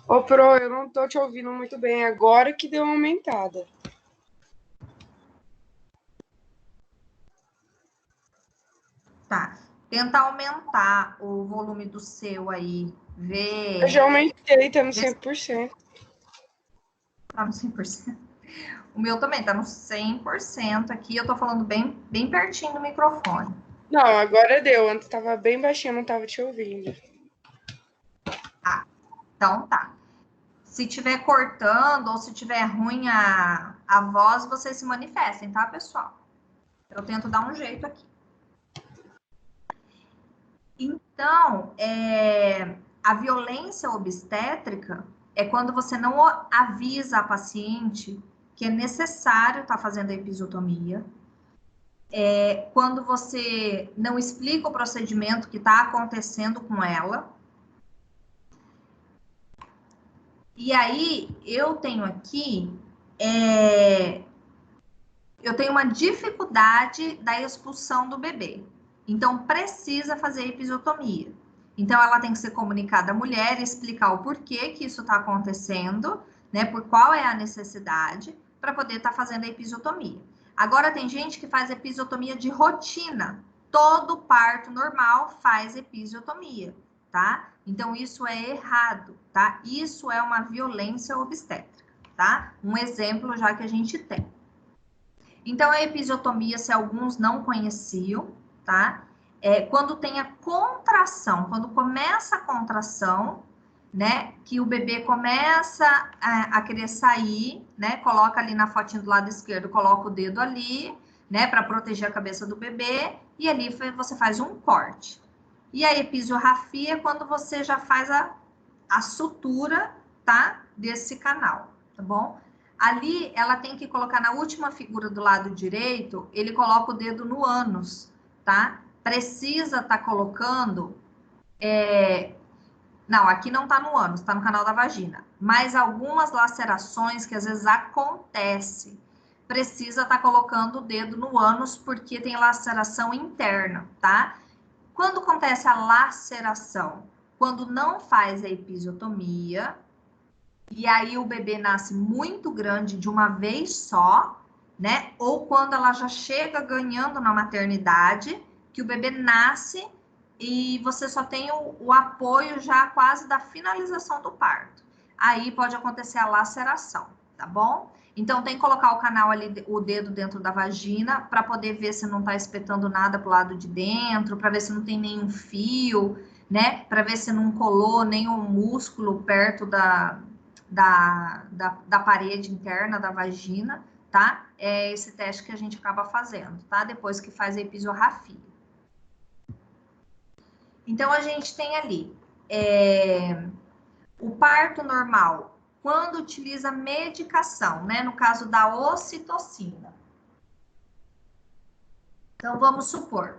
J: Ô, Pro, eu não tô te ouvindo muito bem. Agora que deu uma aumentada.
A: Tá. Tenta aumentar o volume do seu aí. Vê.
J: Eu já aumentei, tá no 100%.
A: Tá no 100%. O meu também tá no 100% aqui. Eu tô falando bem pertinho do microfone.
J: Não, agora deu. Antes tava bem baixinho, não tava te ouvindo.
A: Ah, então tá. Se tiver cortando ou se tiver ruim a voz, vocês se manifestem, tá, pessoal? Eu tento dar um jeito aqui. Então, a violência obstétrica é quando você não avisa a paciente que é necessário estar fazendo a episiotomia, quando você não explica o procedimento que está acontecendo com ela. E aí, eu tenho aqui, eu tenho uma dificuldade da expulsão do bebê. Então, precisa fazer episiotomia. Então, ela tem que ser comunicada à mulher, explicar o porquê que isso está acontecendo, né? Por qual é a necessidade, para poder estar fazendo a episiotomia. Agora, tem gente que faz episiotomia de rotina. Todo parto normal faz episiotomia, tá? Então, isso é errado, tá? Isso é uma violência obstétrica, tá? Um exemplo já que a gente tem. Então, a episiotomia, se alguns não conheciam, tá? Quando tem a contração, quando começa a contração, né? Que o bebê começa a querer sair, né? Coloca ali na fotinho do lado esquerdo, coloca o dedo ali, né? Para proteger a cabeça do bebê, e ali você faz um corte. E a episiorrafia é quando você já faz a sutura, tá? Desse canal, tá bom? Ali, ela tem que colocar na última figura do lado direito, ele coloca o dedo no ânus, tá? Precisa estar colocando... Não, aqui não tá no ânus, tá no canal da vagina. Mas algumas lacerações que às vezes acontece, precisa estar colocando o dedo no ânus, porque tem laceração interna, tá? Quando acontece a laceração? Quando não faz a episiotomia, e aí o bebê nasce muito grande de uma vez só, né? Ou quando ela já chega ganhando na maternidade, que o bebê nasce e você só tem o apoio já quase da finalização do parto. Aí pode acontecer a laceração, tá bom? Então tem que colocar o canal ali, o dedo dentro da vagina, para poder ver se não tá espetando nada pro lado de dentro, para ver se não tem nenhum fio, né? Para ver se não colou nenhum músculo perto da parede interna da vagina, tá? É esse teste que a gente acaba fazendo, tá? Depois que faz a episiografia. Então, a gente tem ali o parto normal, quando utiliza medicação, né? No caso da ocitocina. Então, vamos supor,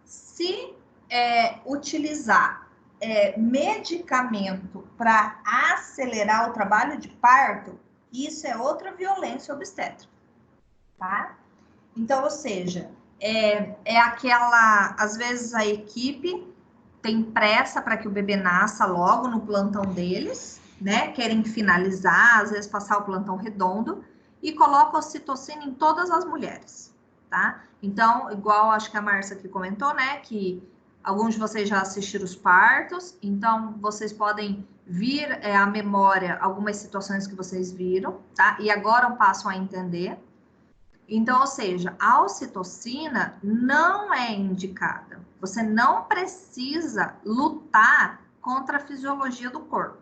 A: se utilizar medicamento para acelerar o trabalho de parto, isso é outra violência obstétrica, tá? Então, ou seja, aquela, às vezes a equipe tem pressa para que o bebê nasça logo no plantão deles, né? Querem finalizar, às vezes passar o plantão redondo, e coloca ocitocina em todas as mulheres, tá? Então, igual acho que a Márcia aqui comentou, né? Que alguns de vocês já assistiram os partos, então vocês podem vir à memória algumas situações que vocês viram, tá? E agora passam a entender. Então, ou seja, a ocitocina não é indicada. Você não precisa lutar contra a fisiologia do corpo,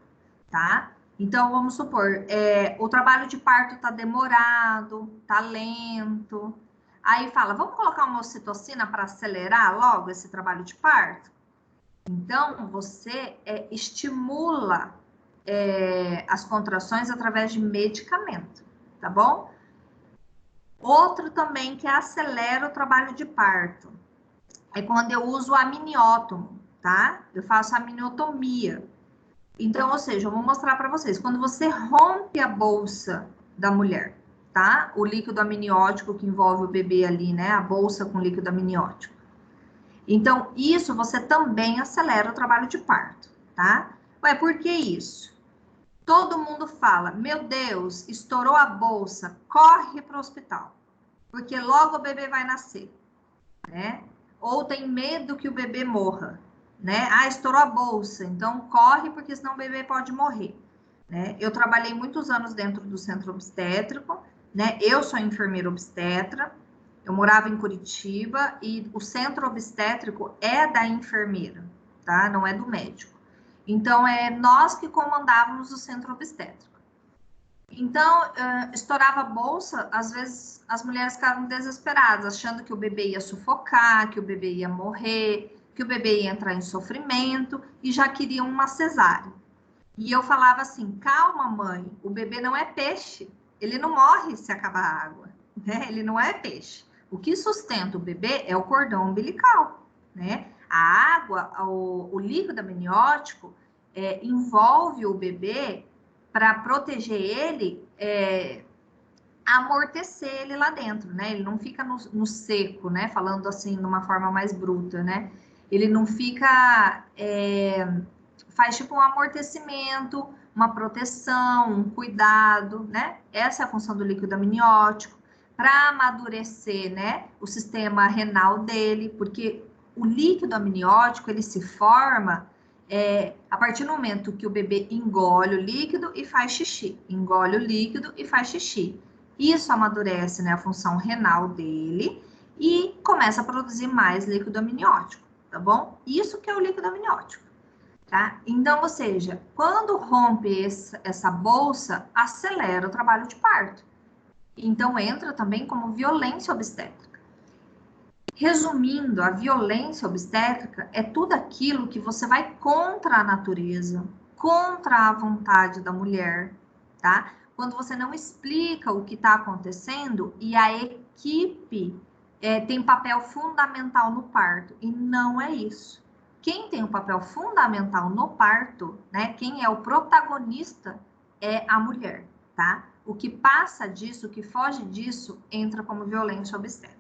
A: tá? Então, vamos supor, o trabalho de parto está demorado, está lento. Aí fala, vamos colocar uma ocitocina para acelerar logo esse trabalho de parto? Então, você estimula as contrações através de medicamento, tá bom? Outro também que acelera o trabalho de parto é quando eu uso o amniótomo, tá? Eu faço a amniotomia. Então, ou seja, eu vou mostrar para vocês. Quando você rompe a bolsa da mulher, tá? O líquido amniótico que envolve o bebê ali, né? A bolsa com líquido amniótico. Então, isso você também acelera o trabalho de parto, tá? Ué, por que isso? Todo mundo fala, meu Deus, estourou a bolsa, corre para o hospital, porque logo o bebê vai nascer, né? Ou tem medo que o bebê morra, né? Ah, estourou a bolsa, então corre, porque senão o bebê pode morrer, né? Eu trabalhei muitos anos dentro do centro obstétrico, né? Eu sou enfermeira obstetra, eu morava em Curitiba e o centro obstétrico é da enfermeira, tá? Não é do médico. Então, nós que comandávamos o centro obstétrico. Então, estourava a bolsa, às vezes as mulheres ficavam desesperadas, achando que o bebê ia sufocar, que o bebê ia morrer, que o bebê ia entrar em sofrimento e já queriam uma cesárea. E eu falava assim, calma mãe, o bebê não é peixe, ele não morre se acabar a água, né? Ele não é peixe. O que sustenta o bebê é o cordão umbilical, né? A água, o líquido amniótico, envolve o bebê para proteger ele, amortecer ele lá dentro, né? Ele não fica no seco, né? Falando assim, de uma forma mais bruta, né? Ele não fica... faz tipo um amortecimento, uma proteção, um cuidado, né? Essa é a função do líquido amniótico, para amadurecer, né? O sistema renal dele, porque o líquido amniótico, ele se forma a partir do momento que o bebê engole o líquido e faz xixi. Engole o líquido e faz xixi. Isso amadurece, né, a função renal dele e começa a produzir mais líquido amniótico, tá bom? Isso que é o líquido amniótico, tá? Então, ou seja, quando rompe essa bolsa, acelera o trabalho de parto. Então, entra também como violência obstétrica. Resumindo, a violência obstétrica é tudo aquilo que você vai contra a natureza, contra a vontade da mulher, tá? Quando você não explica o que está acontecendo e a equipe tem papel fundamental no parto, e não é isso. Quem tem um papel fundamental no parto, né? Quem é o protagonista é a mulher, tá? O que passa disso, o que foge disso, entra como violência obstétrica.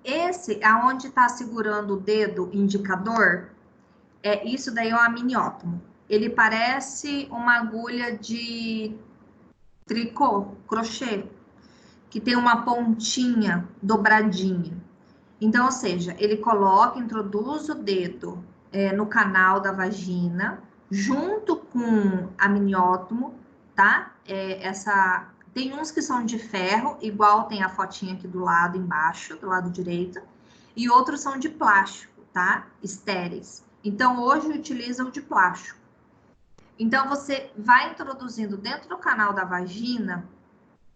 A: Esse, aonde está segurando o dedo indicador, isso daí é um amniótomo. Ele parece uma agulha de tricô, crochê, que tem uma pontinha dobradinha. Então, ou seja, ele introduz o dedo no canal da vagina, junto com amniótomo, tá? Tem uns que são de ferro, igual tem a fotinha aqui do lado embaixo, do lado direito, e outros são de plástico, tá? Estéreis. Então, hoje utiliza o de plástico. Então, você vai introduzindo dentro do canal da vagina,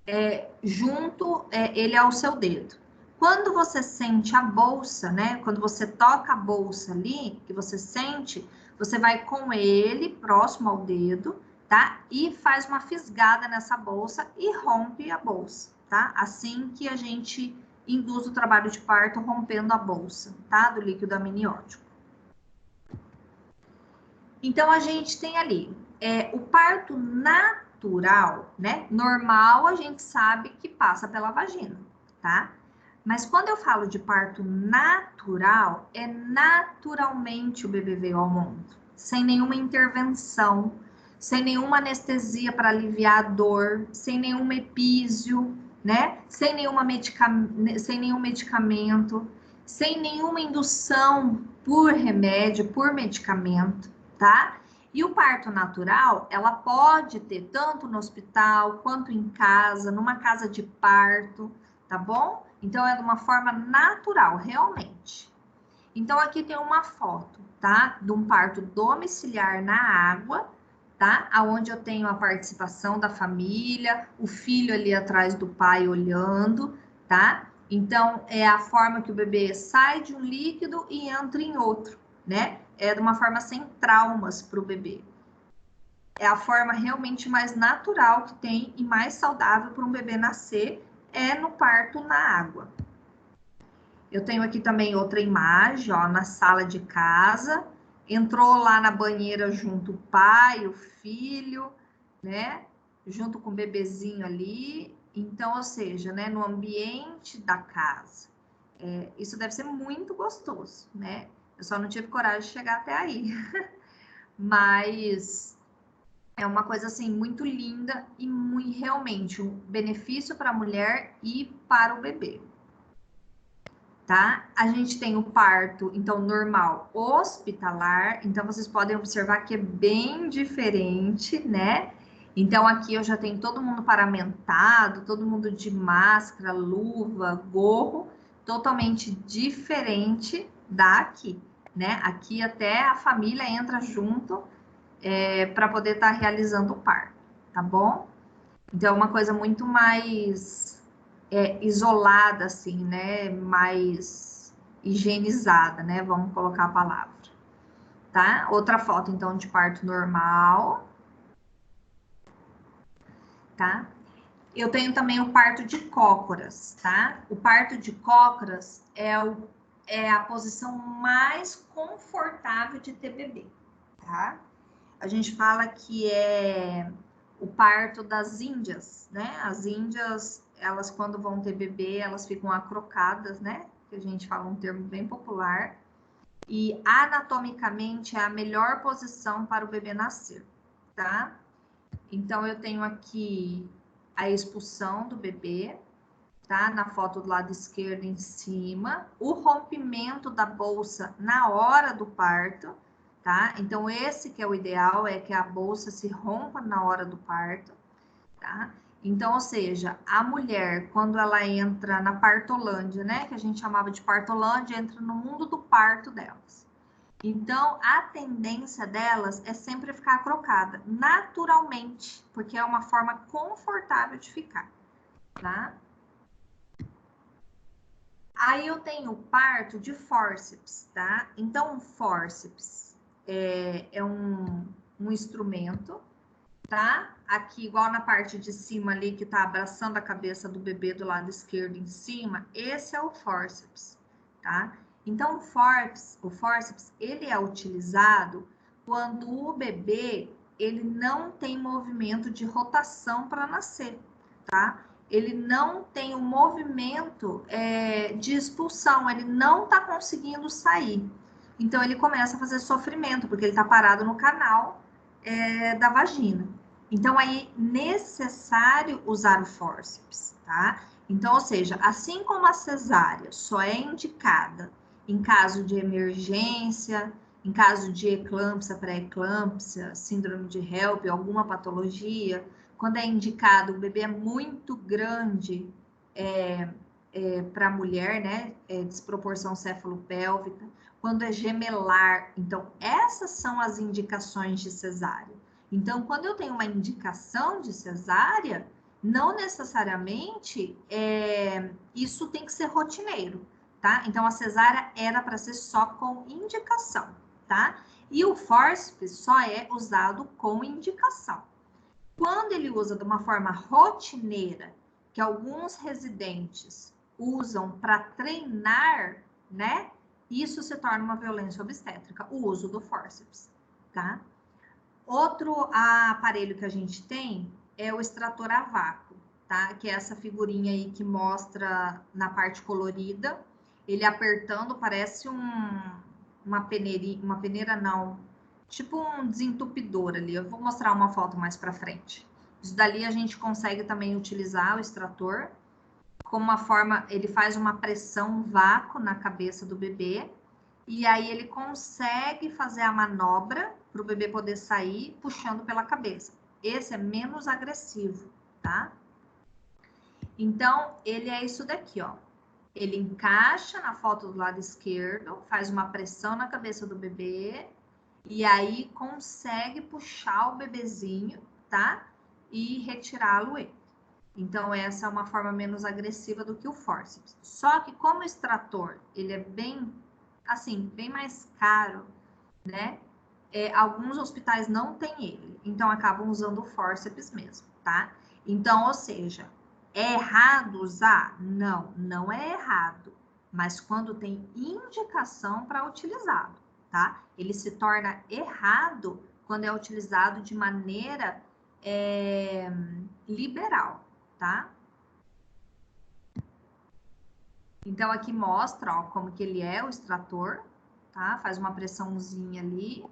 A: ele ao seu dedo. Quando você sente a bolsa, né? Quando você toca a bolsa ali, que você sente, você vai com ele próximo ao dedo, tá? E faz uma fisgada nessa bolsa e rompe a bolsa, tá? Assim que a gente induz o trabalho de parto rompendo a bolsa, tá? Do líquido amniótico. Então, a gente tem ali o parto natural, né? Normal, a gente sabe que passa pela vagina, tá? Mas quando eu falo de parto natural, é naturalmente o bebê veio ao mundo, sem nenhuma intervenção, sem nenhuma anestesia para aliviar a dor, sem nenhum epísio, né? Sem nenhum medicamento, sem nenhuma indução por remédio, por medicamento, tá? E o parto natural, ela pode ter tanto no hospital, quanto em casa, numa casa de parto, tá bom? Então, é de uma forma natural, realmente. Então, aqui tem uma foto, tá? De um parto domiciliar na água, tá? Aonde eu tenho a participação da família, o filho ali atrás do pai olhando, tá? Então, é a forma que o bebê sai de um líquido e entra em outro, né? É de uma forma sem traumas para o bebê. É a forma realmente mais natural que tem e mais saudável para um bebê nascer, no parto na água. Eu tenho aqui também outra imagem, ó, na sala de casa. Entrou lá na banheira junto o pai, o filho, né? Junto com o bebezinho ali. Então, ou seja, né, no ambiente da casa. Isso deve ser muito gostoso, né? Eu só não tive coragem de chegar até aí. Mas é uma coisa, assim, muito linda e realmente um benefício para a mulher e para o bebê. Tá? A gente tem o parto, então, normal hospitalar. Então, vocês podem observar que é bem diferente, né? Então, aqui eu já tenho todo mundo paramentado, todo mundo de máscara, luva, gorro, totalmente diferente daqui, né? Aqui até a família entra junto para poder estar realizando o parto, tá bom? Então, é uma coisa muito mais isolada, assim, né? Mais higienizada, né? Vamos colocar a palavra, tá? Outra foto, então, de parto normal, tá? Eu tenho também o parto de cócoras, tá? O parto de cócoras é a posição mais confortável de ter bebê, tá? A gente fala que é o parto das índias, né? As índias, elas quando vão ter bebê, elas ficam acrocadas, né? Que a gente fala um termo bem popular. E anatomicamente é a melhor posição para o bebê nascer, tá? Então, eu tenho aqui a expulsão do bebê, tá? Na foto do lado esquerdo em cima. O rompimento da bolsa na hora do parto, tá? Então, esse que é o ideal, é que a bolsa se rompa na hora do parto, tá? Então, ou seja, a mulher, quando ela entra na partolândia, né? Que a gente chamava de partolândia, entra no mundo do parto delas. Então, a tendência delas é sempre ficar acrocada, naturalmente, porque é uma forma confortável de ficar, tá? Aí eu tenho o parto de fórceps, tá? Então, um fórceps é um instrumento, tá? Aqui, igual na parte de cima ali, que tá abraçando a cabeça do bebê do lado esquerdo em cima, esse é o fórceps, tá? Então, o fórceps, ele é utilizado quando o bebê, ele não tem movimento de rotação para nascer, tá? Ele não tem um movimento de expulsão, ele não está conseguindo sair. Então, ele começa a fazer sofrimento, porque ele está parado no canal da vagina. Então, aí, necessário usar o fórceps, tá? Então, ou seja, assim como a cesárea só é indicada em caso de emergência, em caso de eclâmpsia, pré-eclâmpsia, síndrome de HELP, alguma patologia, quando é indicado, o bebê é muito grande para a mulher, né? Desproporção cefalopélvica, quando é gemelar. Então, essas são as indicações de cesárea. Então, quando eu tenho uma indicação de cesárea, não necessariamente isso tem que ser rotineiro, tá? Então, a cesárea era para ser só com indicação, tá? E o fórceps só é usado com indicação. Quando ele usa de uma forma rotineira, que alguns residentes usam para treinar, né? Isso se torna uma violência obstétrica, o uso do fórceps, tá? Outro aparelho que a gente tem é o extrator a vácuo, tá? Que é essa figurinha aí que mostra na parte colorida, ele apertando, parece uma peneira não, tipo um desentupidor ali. Eu vou mostrar uma foto mais para frente. Isso dali a gente consegue também utilizar o extrator como uma forma, ele faz uma pressão vácuo na cabeça do bebê, e aí ele consegue fazer a manobra para o bebê poder sair puxando pela cabeça. Esse é menos agressivo, tá? Então, ele é isso daqui, ó. Ele encaixa na foto do lado esquerdo, faz uma pressão na cabeça do bebê, e aí consegue puxar o bebezinho, tá? E retirá-lo ele. Então, essa é uma forma menos agressiva do que o fórceps. Só que como o extrator, ele é bem, assim, bem mais caro, né? Alguns hospitais não têm ele, então acabam usando o fórceps mesmo, tá? Então, ou seja, é errado usar? Não, não é errado. Mas quando tem indicação para utilizá-lo, tá? Ele se torna errado quando é utilizado de maneira liberal, tá? Então, aqui mostra, ó, como que ele é, o extrator, tá? Faz uma pressãozinha ali,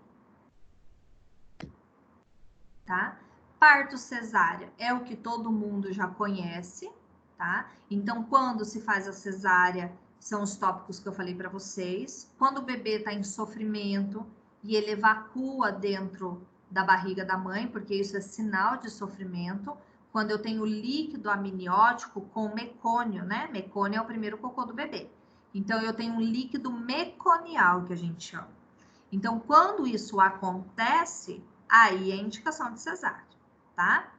A: tá? Parto cesárea é o que todo mundo já conhece, tá? Então, quando se faz a cesárea, são os tópicos que eu falei para vocês. Quando o bebê está em sofrimento e ele evacua dentro da barriga da mãe, porque isso é sinal de sofrimento. Quando eu tenho líquido amniótico com mecônio, né? Mecônio é o primeiro cocô do bebê. Então, eu tenho um líquido meconial, que a gente chama. Então, quando isso acontece, aí é indicação de cesárea, tá?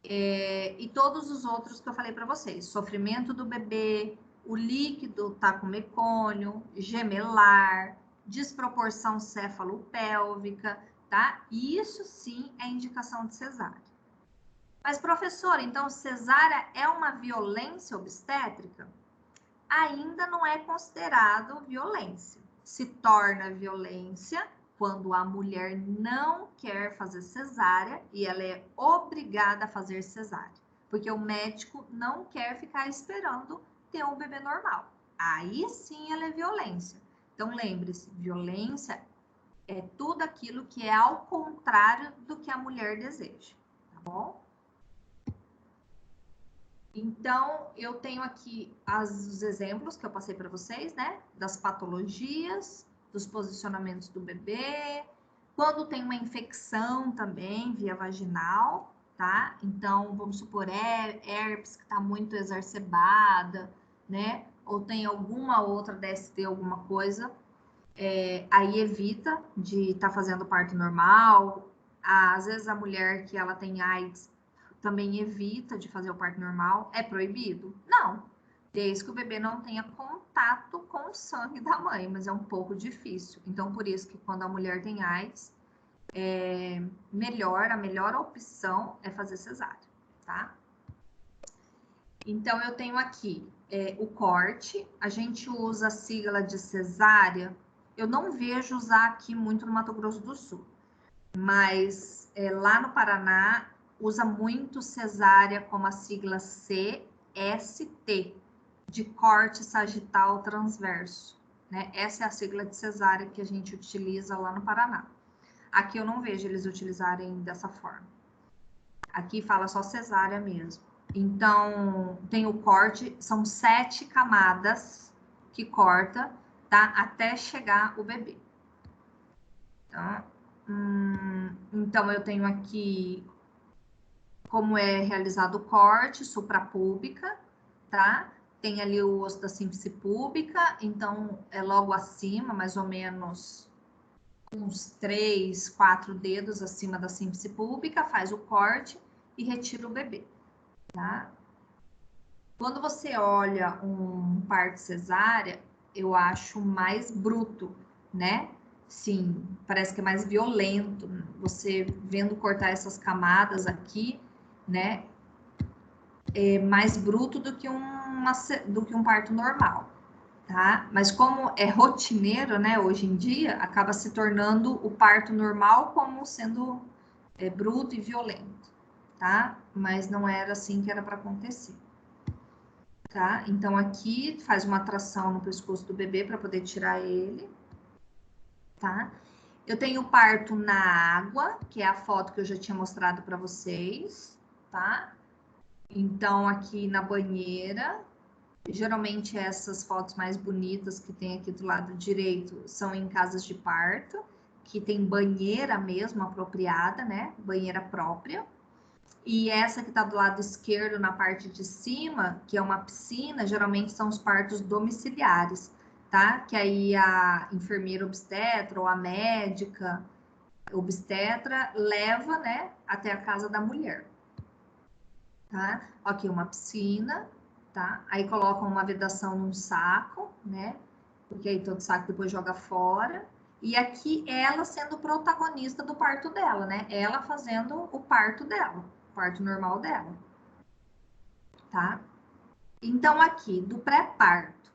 A: E todos os outros que eu falei para vocês. Sofrimento do bebê, o líquido tá com mecônio, gemelar, desproporção céfalo-pélvica, tá? Isso sim é indicação de cesárea. Mas, professora, então cesárea é uma violência obstétrica? Ainda não é considerado violência. Se torna violência quando a mulher não quer fazer cesárea e ela é obrigada a fazer cesárea, porque o médico não quer ficar esperando ter um bebê normal. Aí sim ela é violência. Então lembre-se, violência é tudo aquilo que é ao contrário do que a mulher deseja, tá bom? Então, eu tenho aqui os exemplos que eu passei para vocês, né? Das patologias, dos posicionamentos do bebê, quando tem uma infecção também via vaginal, tá? Então, vamos supor, herpes que está muito exacerbada, né? Ou tem alguma outra DST, alguma coisa, aí evita de estar fazendo parto normal. Às vezes a mulher que ela tem AIDS também evita de fazer o parto normal. É proibido? Não, desde que o bebê não tenha contato com o sangue da mãe, mas é um pouco difícil. Então, por isso que quando a mulher tem AIDS, a melhor opção é fazer cesárea, tá? Então, eu tenho aqui o corte, a gente usa a sigla de cesárea, eu não vejo usar aqui muito no Mato Grosso do Sul, mas lá no Paraná, usa muito cesárea como a sigla CST, de corte sagital transverso, né? Essa é a sigla de cesárea que a gente utiliza lá no Paraná. Aqui eu não vejo eles utilizarem dessa forma. Aqui fala só cesárea mesmo. Então, tem o corte, são 7 camadas que corta, tá? Até chegar o bebê. Tá? Então, eu tenho aqui como é realizado o corte suprapúbica, tá? tem ali o osso da símplice púbica, então é logo acima, mais ou menos uns 3, 4 dedos acima da símplice púbica, faz o corte e retira o bebê, tá? Quando você olha um parto cesárea, eu acho mais bruto, né? Sim, parece que é mais violento. Você vendo cortar essas camadas aqui, né? É mais bruto do que um parto normal, tá? Mas como é rotineiro, né? Hoje em dia, acaba se tornando o parto normal como sendo bruto e violento, tá? Mas não era assim que era para acontecer. Tá? Então, aqui faz uma tração no pescoço do bebê para poder tirar ele, tá? Eu tenho parto na água, que é a foto que eu já tinha mostrado para vocês, tá? Então, aqui na banheira, geralmente essas fotos mais bonitas que tem aqui do lado direito são em casas de parto, que tem banheira mesmo apropriada, né? Banheira própria. E essa que está do lado esquerdo, na parte de cima, que é uma piscina, geralmente são os partos domiciliares, tá? Que aí a enfermeira obstetra ou a médica obstetra leva, né, até a casa da mulher, tá? Aqui uma piscina, tá? Aí colocam uma vedação num saco, né? Porque aí todo saco depois joga fora. E aqui ela sendo protagonista do parto dela, né? Ela fazendo o parto dela. Parto normal dela, tá? Então, aqui, do pré-parto.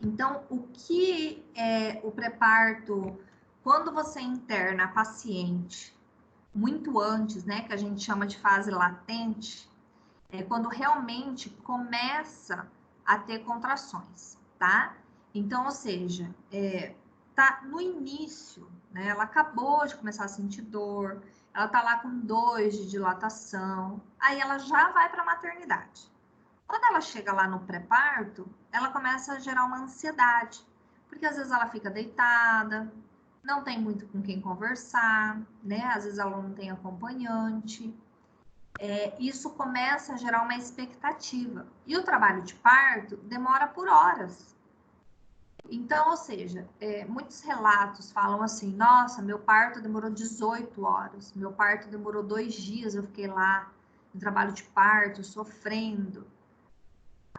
A: Então, o que é o pré-parto? Quando você interna a paciente muito antes, né, que a gente chama de fase latente, é quando realmente começa a ter contrações, tá? Então, ou seja, tá no início, né? Ela acabou de começar a sentir dor, ela tá lá com 2 de dilatação, aí ela já vai para a maternidade. Quando ela chega lá no pré-parto, ela começa a gerar uma ansiedade, porque às vezes ela fica deitada, não tem muito com quem conversar, né? Às vezes ela não tem acompanhante. Isso começa a gerar uma expectativa. E o trabalho de parto demora por horas. Então, ou seja, muitos relatos falam assim, nossa, meu parto demorou 18 horas, meu parto demorou 2 dias, eu fiquei lá no trabalho de parto, sofrendo.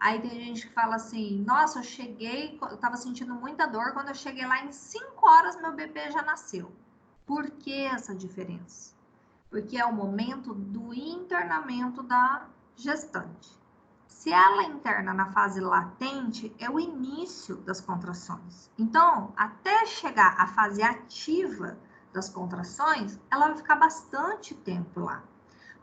A: Aí tem gente que fala assim, nossa, eu tava sentindo muita dor, quando eu cheguei lá em 5 horas, meu bebê já nasceu. Por que essa diferença? Porque é o momento do internamento da gestante. Se ela interna na fase latente, é o início das contrações. Então, até chegar à fase ativa das contrações, ela vai ficar bastante tempo lá.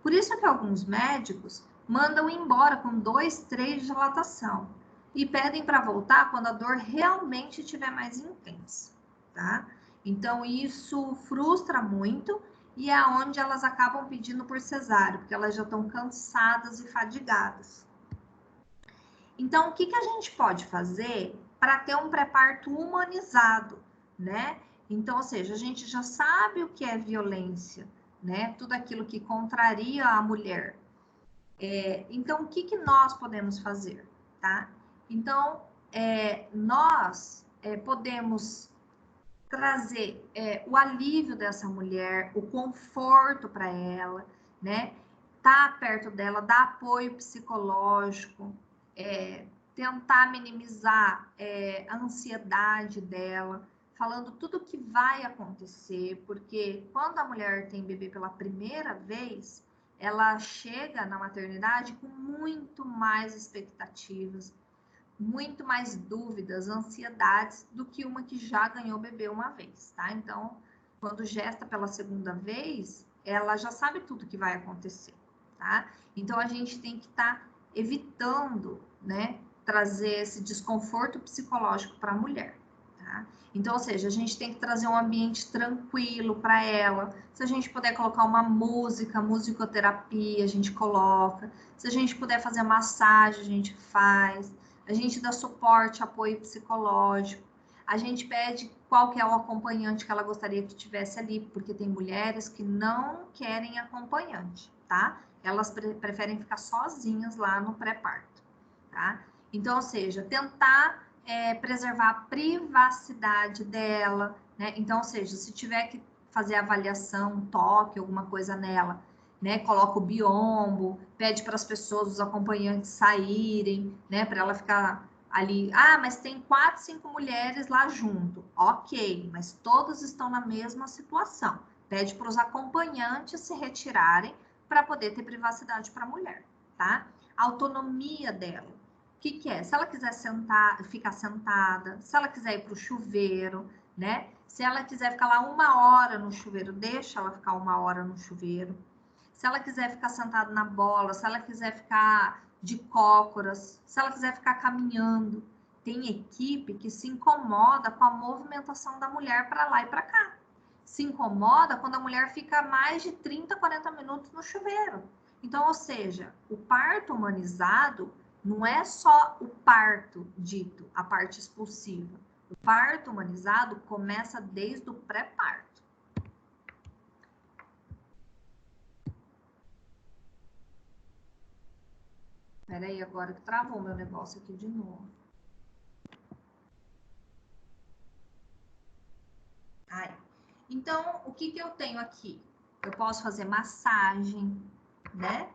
A: Por isso que alguns médicos mandam embora com 2, 3 de dilatação e pedem para voltar quando a dor realmente estiver mais intensa, tá? Então, isso frustra muito e é onde elas acabam pedindo por cesárea, porque elas já estão cansadas e fadigadas. Então, o que a gente pode fazer para ter um pré-parto humanizado, né? Então, ou seja, a gente já sabe o que é violência, né? Tudo aquilo que contraria a mulher. Então, o que nós podemos fazer, tá? Então, nós podemos trazer o alívio dessa mulher, o conforto para ela, né? Tá perto dela, dar apoio psicológico, tentar minimizar a ansiedade dela, falando tudo o que vai acontecer, porque quando a mulher tem bebê pela primeira vez, ela chega na maternidade com muito mais expectativas, muito mais dúvidas, ansiedades do que uma que já ganhou bebê uma vez, tá? Então, quando gesta pela segunda vez, ela já sabe tudo que vai acontecer, tá? Então, a gente tem que estar evitando, né, trazer esse desconforto psicológico para a mulher, tá? Então, ou seja, a gente tem que trazer um ambiente tranquilo para ela. Se a gente puder colocar uma música, musicoterapia, a gente coloca. Se a gente puder fazer massagem, a gente faz. A gente dá suporte, apoio psicológico. A gente pede qual que é o acompanhante que ela gostaria que tivesse ali, porque tem mulheres que não querem acompanhante, tá? Elas preferem ficar sozinhas lá no pré-parto, tá? Então, ou seja, tentar preservar a privacidade dela, né? Então, ou seja, se tiver que fazer avaliação, toque, alguma coisa nela, né? Coloca o biombo, pede para as pessoas, os acompanhantes saírem, né? Para ela ficar ali. Ah, mas tem 4, 5 mulheres lá junto. Ok, mas todos estão na mesma situação. Pede para os acompanhantes se retirarem para poder ter privacidade para a mulher, tá? A autonomia dela. O que é? Se ela quiser sentar, ficar sentada, se ela quiser ir para o chuveiro, né? Se ela quiser ficar lá 1 hora no chuveiro, deixa ela ficar 1 hora no chuveiro. Se ela quiser ficar sentada na bola, se ela quiser ficar de cócoras, se ela quiser ficar caminhando. Tem equipe que se incomoda com a movimentação da mulher para lá e para cá. Se incomoda quando a mulher fica mais de 30, 40 minutos no chuveiro. Então, ou seja, o parto humanizado não é só o parto dito, a parte expulsiva. O parto humanizado começa desde o pré-parto. Espera aí, agora que travou meu negócio aqui de novo. Aí. Então, o que eu tenho aqui? Eu posso fazer massagem, né?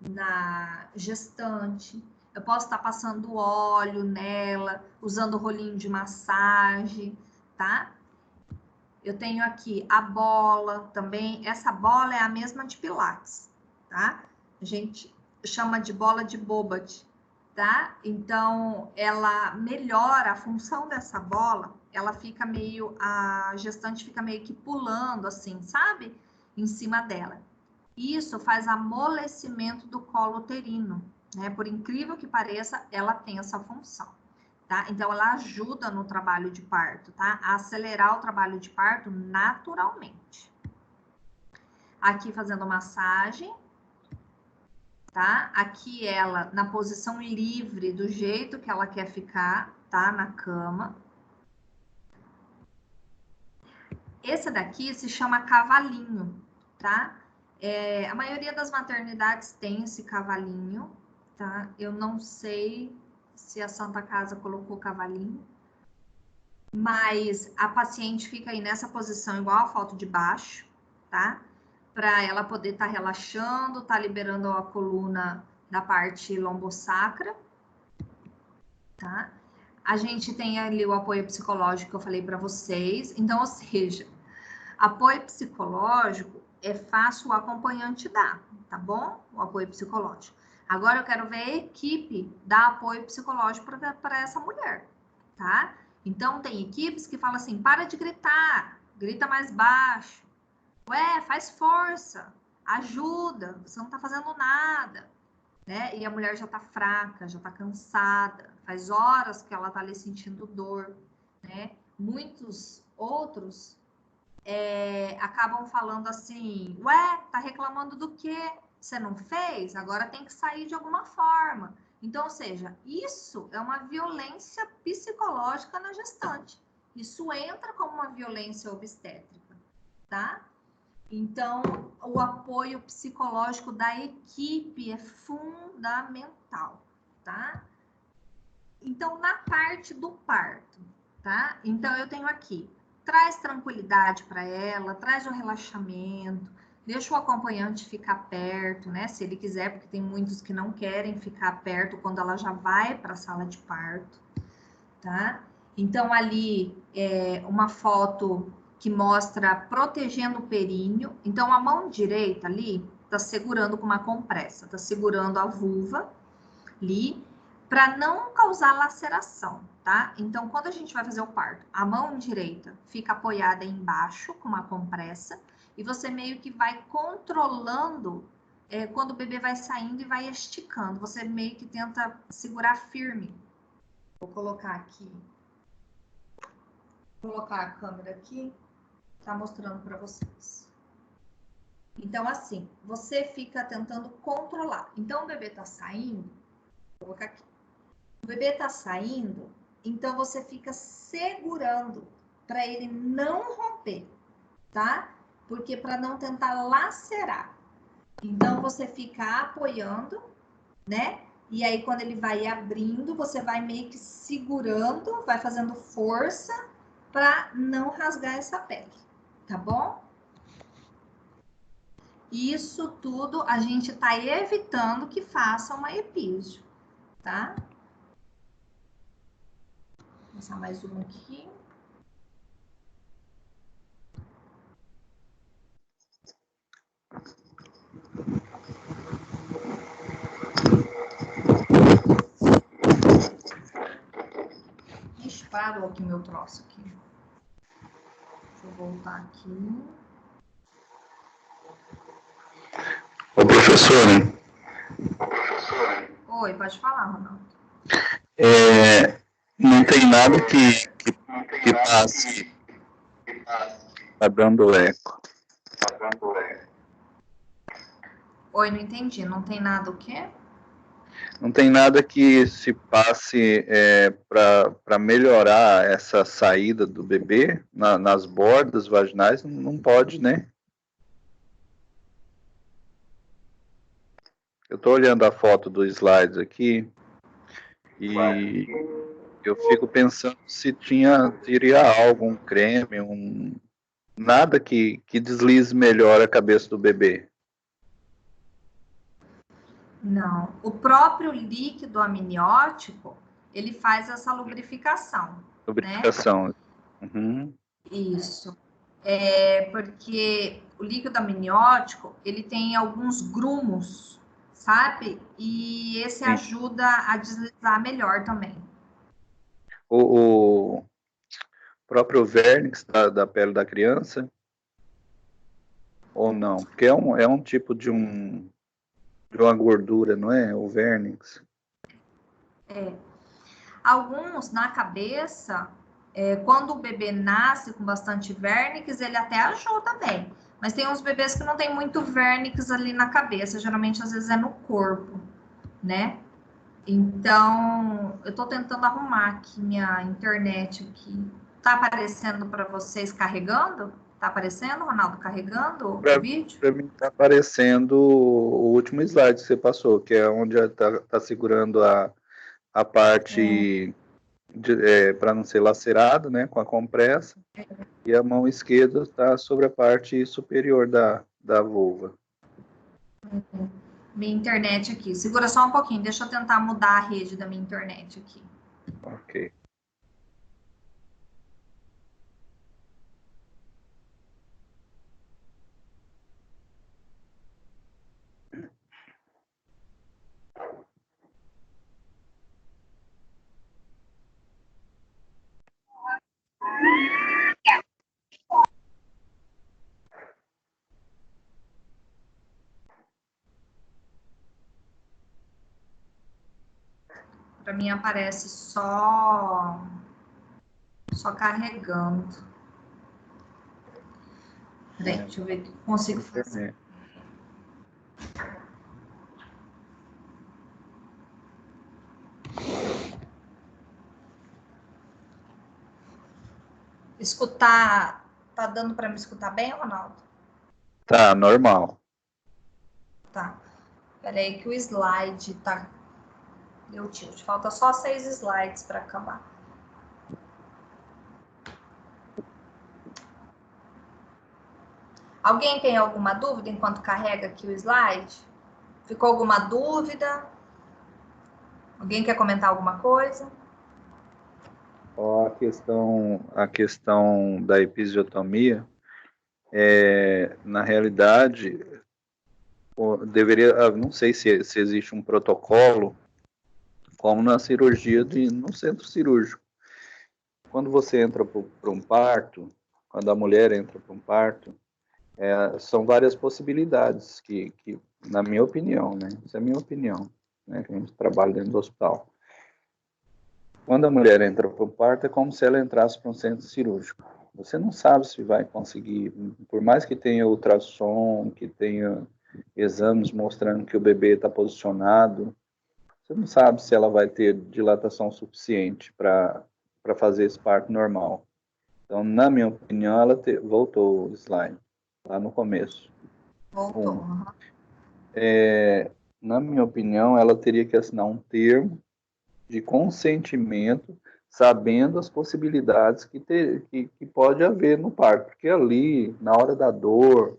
A: Na gestante. Eu posso estar passando óleo nela, usando rolinho de massagem, tá? Eu tenho aqui a bola também. Essa bola é a mesma de Pilates, tá? A gente chama de bola de Bobat, tá? Então, ela melhora a função dessa bola. Ela fica meio, a gestante fica meio que pulando assim, sabe? Em cima dela. Isso faz amolecimento do colo uterino, né? Por incrível que pareça, ela tem essa função, tá? Então, ela ajuda no trabalho de parto, tá? A acelerar o trabalho de parto naturalmente. Aqui fazendo massagem, tá? Aqui ela na posição livre, do jeito que ela quer ficar, tá? Na cama. Esse daqui se chama cavalinho, tá? A maioria das maternidades tem esse cavalinho, tá? Eu não sei se a Santa Casa colocou cavalinho, mas a paciente fica aí nessa posição igual a foto de baixo, tá? Para ela poder estar relaxando, tá liberando a coluna da parte lombosacra, tá? A gente tem ali o apoio psicológico que eu falei para vocês. Então, ou seja, apoio psicológico é fácil o acompanhante dar, tá bom? O apoio psicológico. Agora eu quero ver a equipe dar apoio psicológico para essa mulher, tá? Então, tem equipes que falam assim, para de gritar, grita mais baixo. Ué, faz força, ajuda, você não tá fazendo nada, né? E a mulher já tá fraca, já tá cansada, faz horas que ela tá ali sentindo dor, né? Muitos outros acabam falando assim, ué, tá reclamando do quê? Você não fez? Agora tem que sair de alguma forma. Então, ou seja, isso é uma violência psicológica na gestante. Isso entra como uma violência obstétrica, tá? Então, o apoio psicológico da equipe é fundamental, tá? Então, na parte do parto, tá? Então, eu tenho aqui, traz tranquilidade para ela, traz o relaxamento, deixa o acompanhante ficar perto, né? Se ele quiser, porque tem muitos que não querem ficar perto quando ela já vai para a sala de parto, tá? Então, ali, uma foto que mostra protegendo o períneo. Então, a mão direita ali tá segurando com uma compressa, tá segurando a vulva ali, para não causar laceração, tá? Então, quando a gente vai fazer o parto, a mão direita fica apoiada embaixo com uma compressa e você meio que vai controlando quando o bebê vai saindo e vai esticando. Você meio que tenta segurar firme. Vou colocar aqui. Vou colocar a câmera aqui. Tá mostrando para vocês. Então, assim, você fica tentando controlar. Então, o bebê tá saindo. Vou colocar aqui. O bebê tá saindo, então você fica segurando para ele não romper, tá? Porque para não tentar lacerar. Então, você fica apoiando, né? E aí, quando ele vai abrindo, você vai meio que segurando, vai fazendo força para não rasgar essa pele, tá bom? Isso tudo a gente tá evitando que faça uma epísio, tá? Vou passar mais uma aqui. Ixi, parou aqui meu troço aqui. Deixa eu voltar aqui.
D: Ô, professora,
A: Oi, pode falar, Ronaldo.
D: não tem nada que passe. Tá dando eco.
A: Oi, não entendi. Não tem nada o quê?
D: Não tem nada que se passe para melhorar essa saída do bebê nas bordas vaginais, não pode, né? Eu estou olhando a foto do slide aqui e eu fico pensando se teria algo, um creme, nada que deslize melhor a cabeça do bebê.
A: Não. O próprio líquido amniótico, ele faz essa lubrificação.
D: Lubrificação.
A: Né?
D: Uhum.
A: Isso. Porque o líquido amniótico, ele tem alguns grumos, sabe? E esse
D: Sim.
A: ajuda a deslizar melhor também.
D: O próprio vernix da pele da criança? Ou não? Porque é um tipo de uma gordura, não é? O vernix.
A: Alguns na cabeça, quando o bebê nasce com bastante vernix, ele até ajuda bem. Mas tem uns bebês que não tem muito vernix ali na cabeça, geralmente às vezes é no corpo, né? Então, eu tô tentando arrumar aqui minha internet aqui. Tá aparecendo para vocês carregando? Tá aparecendo, Ronaldo, carregando o vídeo?
D: Para mim tá aparecendo o último slide que você passou, que é onde tá segurando a parte para não ser lacerado, né, com a compressa, e a mão esquerda está sobre a parte superior da vulva.
A: Minha internet aqui. Segura só um pouquinho, deixa eu tentar mudar a rede da minha internet aqui.
D: Ok.
A: Para mim aparece só carregando. Peraí, deixa eu ver o que eu consigo fazer. Escutar, tá dando para me escutar bem, Ronaldo?
D: Tá, normal.
A: Tá. Peraí que o slide tá... Deu tilt. Falta só 6 slides para acabar. Alguém tem alguma dúvida enquanto carrega aqui o slide? Ficou alguma dúvida? Alguém quer comentar alguma coisa?
D: A questão da episiotomia, na realidade, não sei se existe um protocolo, como na cirurgia no centro cirúrgico. Quando você entra para um parto, quando a mulher entra para um parto, são várias possibilidades que, na minha opinião, né? Isso é a minha opinião, né? Que a gente trabalha dentro do hospital. Quando a mulher entra para o parto, é como se ela entrasse para um centro cirúrgico. Você não sabe se vai conseguir, por mais que tenha ultrassom, que tenha exames mostrando que o bebê está posicionado, você não sabe se ela vai ter dilatação suficiente para fazer esse parto normal. Então, na minha opinião, ela voltou o slide, lá no começo.
A: Voltou.
D: na minha opinião, ela teria que assinar um termo de consentimento, sabendo as possibilidades que pode haver no parto, porque ali, na hora da dor,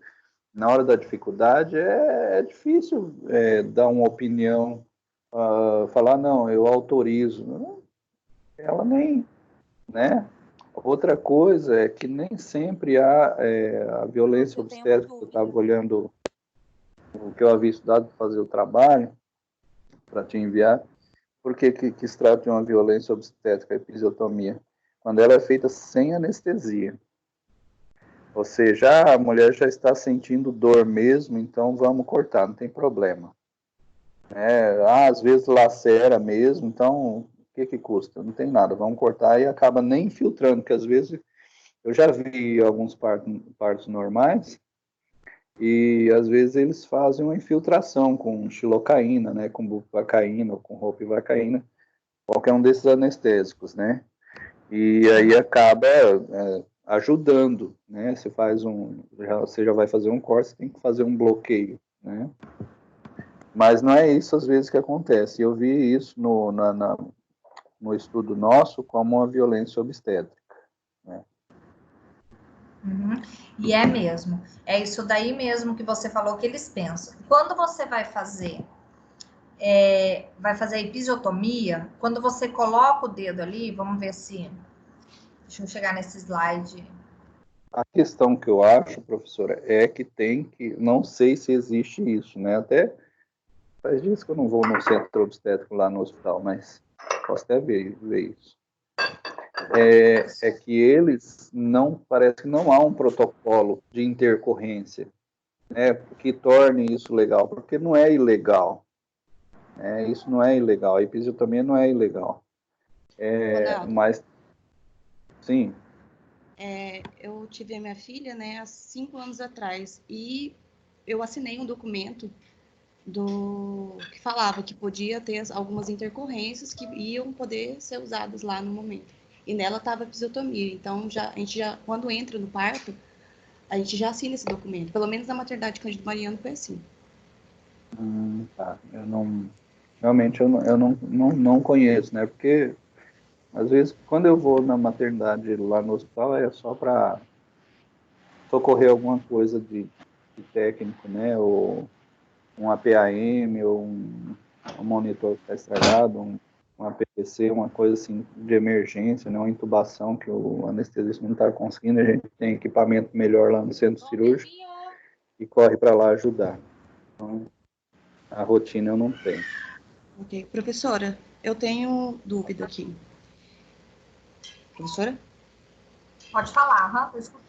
D: na hora da dificuldade, é difícil dar uma opinião, falar, não, eu autorizo. Ela nem, né? Outra coisa é que nem sempre há a violência obstétrica. Eu estava olhando o que eu havia estudado para fazer o trabalho, para te enviar. Por que se trata de uma violência obstétrica, a episiotomia? Quando ela é feita sem anestesia. Ou seja, a mulher já está sentindo dor mesmo, então vamos cortar, não tem problema. Às vezes lacera mesmo, então o que custa? Não tem nada, vamos cortar e acaba nem infiltrando, porque às vezes eu já vi alguns partos normais e às vezes eles fazem uma infiltração com xilocaína, né, com bupivacaína ou com ropivacaína, qualquer um desses anestésicos, né? E aí acaba ajudando, né? Você já vai fazer um corte, você tem que fazer um bloqueio, né? Mas não é isso às vezes que acontece. Eu vi isso no estudo nosso como uma violência obstétrica, né?
A: Uhum. E é mesmo. É isso daí mesmo que você falou que eles pensam. Quando você vai fazer a episiotomia, quando você coloca o dedo ali, vamos ver se... Deixa eu chegar nesse slide.
D: A questão que eu acho, professora, é que não sei se existe isso, né? Até faz dias que eu não vou no centro obstétrico lá no hospital, mas posso até ver isso. É que eles parece que não há um protocolo de intercorrência, né, que torne isso legal, porque não é ilegal, né, isso não é ilegal, a episiotomia não é ilegal, mas, sim.
K: Eu tive a minha filha, né, há 5 anos atrás, e eu assinei um documento que falava que podia ter algumas intercorrências que iam poder ser usadas lá no momento. E nela estava a episiotomia. Então, a gente já, quando entra no parto, a gente já assina esse documento. Pelo menos na maternidade Cândido Mariano foi assim.
D: Tá. Realmente eu não conheço, né? Porque às vezes quando eu vou na maternidade lá no hospital é só para socorrer alguma coisa de técnico, né? Ou um APAM, ou um monitor que está estragado, um APC, uma coisa assim de emergência, né? Uma intubação que o anestesista não está conseguindo, a gente tem equipamento melhor lá no centro cirúrgico e corre para lá ajudar. Então, a rotina eu não tenho.
K: Ok. Professora, eu tenho dúvida aqui. Professora?
A: Pode falar, tô escutando.